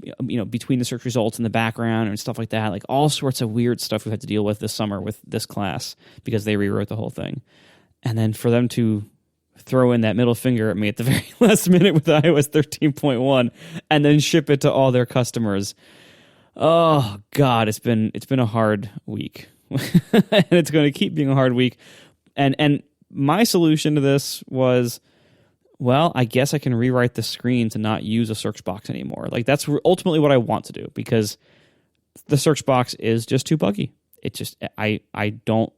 between the search results in the background and stuff like that. Like all sorts of weird stuff we've had to deal with this summer with this class because they rewrote the whole thing. And then for them to throw in that middle finger at me at the very last minute with iOS 13.1 and then ship it to all their customers. Oh God, it's been a hard week. And it's going to keep being a hard week. And my solution to this was, well, I guess I can rewrite the screen to not use a search box anymore. Like that's ultimately what I want to do, because the search box is just too buggy. It just I don't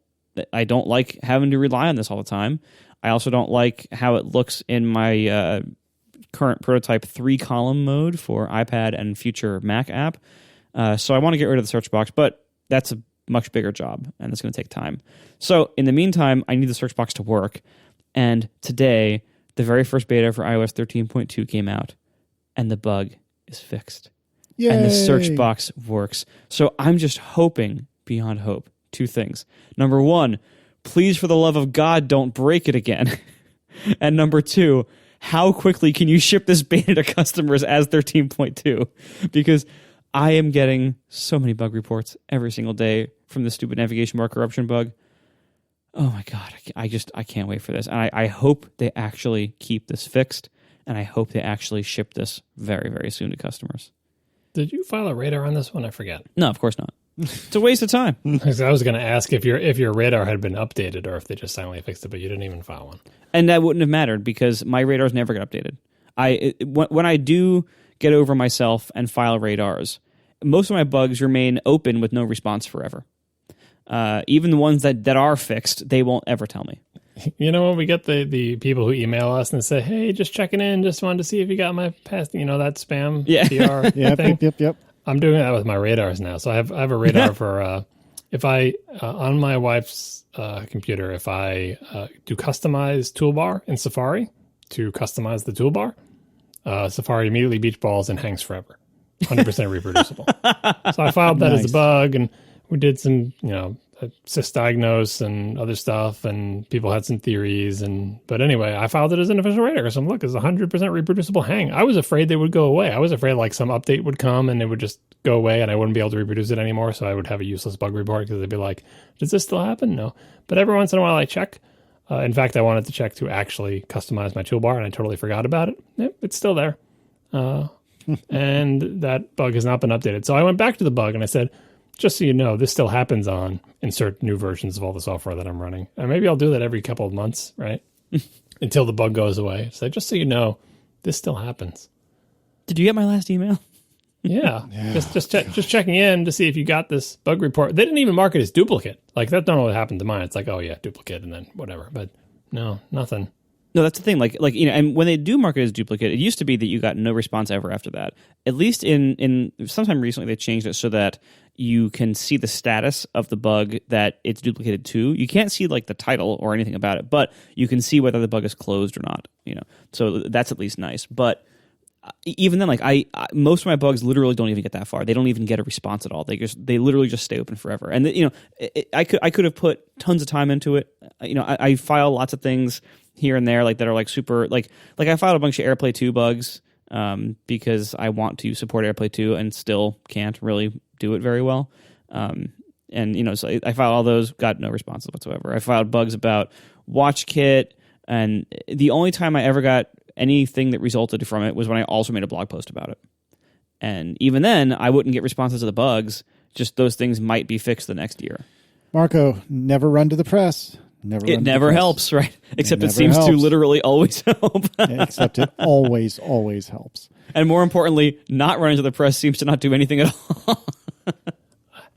like having to rely on this all the time. I also don't like how it looks in my current prototype 3-column mode for iPad and future Mac app. So I want to get rid of the search box, but that's a much bigger job, and it's going to take time. So in the meantime, I need the search box to work. And today, the very first beta for iOS 13.2 came out, and the bug is fixed. Yay. And the search box works. So I'm just hoping beyond hope 2 things. Number 1, please, for the love of God, don't break it again. And number 2, how quickly can you ship this beta to customers as 13.2? Because I am getting so many bug reports every single day from the stupid navigation bar corruption bug. Oh my God, I can't wait for this. And I hope they actually keep this fixed, and I hope they actually ship this very, very soon to customers. Did you file a radar on this one? I forget. No, of course not. It's a waste of time. I was going to ask if your radar had been updated or if they just silently fixed it, but you didn't even file one. And that wouldn't have mattered because my radars never get updated. When I do get over myself and file radars, most of my bugs remain open with no response forever. Even the ones that are fixed, they won't ever tell me. You know, when we get the people who email us and say, hey, just checking in, just wanted to see if you got my past, that spam PR thing. Yep. I'm doing that with my radars now. So I have a radar for if I, on my wife's computer, if I do customize toolbar in Safari to customize the toolbar, Safari immediately beach balls and hangs forever. 100% reproducible. So I filed that as a bug, and we did some, sysdiagnose and other stuff, and people had some theories. But anyway, I filed it as an official rater because I'm look, it's 100% reproducible hang. I was afraid they would go away. I was afraid like some update would come and it would just go away and I wouldn't be able to reproduce it anymore. So I would have a useless bug report because they'd be like, does this still happen? No. But every once in a while I check. In fact, I wanted to check to actually customize my toolbar and I totally forgot about it. Yep, it's still there. And that bug has not been updated. So I went back to the bug and I said, just so you know, this still happens on insert new versions of all the software that I'm running. And maybe I'll do that every couple of months, right? Until the bug goes away. So just so you know, this still happens. Did you get my last email? Yeah. Just checking in to see if you got this bug report. They didn't even mark it as duplicate. Like that don't know what happened to mine. It's like, oh yeah, duplicate and then whatever. But no, nothing. No, that's the thing. Like and when they do mark it as duplicate, it used to be that you got no response ever after that. At least in sometime recently, they changed it so that you can see the status of the bug that it's duplicated to. You can't see like the title or anything about it, but you can see whether the bug is closed or not. So that's at least nice. But even then, like I most of my bugs literally don't even get that far. They don't even get a response at all. They literally just stay open forever. And I could have put tons of time into it. I file lots of things here and there, like that are like super like I filed a bunch of AirPlay 2 bugs because I want to support AirPlay 2 and still can't really do it very well. So I filed all those, got no responses whatsoever. I filed bugs about WatchKit, and the only time I ever got anything that resulted from it was when I also made a blog post about it. And even then, I wouldn't get responses to the bugs. Just those things might be fixed the next year. Marco, never run to the press. It never helps, right? Except it seems helps. to literally always help. Except it always helps. And more importantly, not running to the press seems to not do anything at all.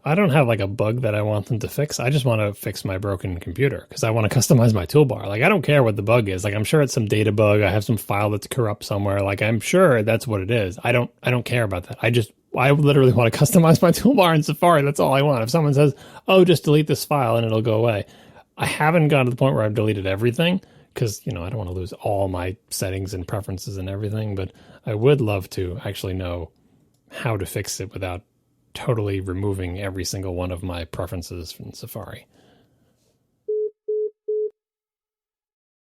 I don't have like a bug that I want them to fix. I just want to fix my broken computer because I want to customize my toolbar. Like I don't care what the bug is. Like I'm sure it's some data bug. I have some file that's corrupt somewhere. Like I'm sure that's what it is. I don't care about that. I literally want to customize my toolbar in Safari. That's all I want. If someone says, "Oh, just delete this file and it'll go away," I haven't gotten to the point where I've deleted everything because I don't want to lose all my settings and preferences and everything. But I would love to actually know how to fix it without totally removing every single one of my preferences from Safari.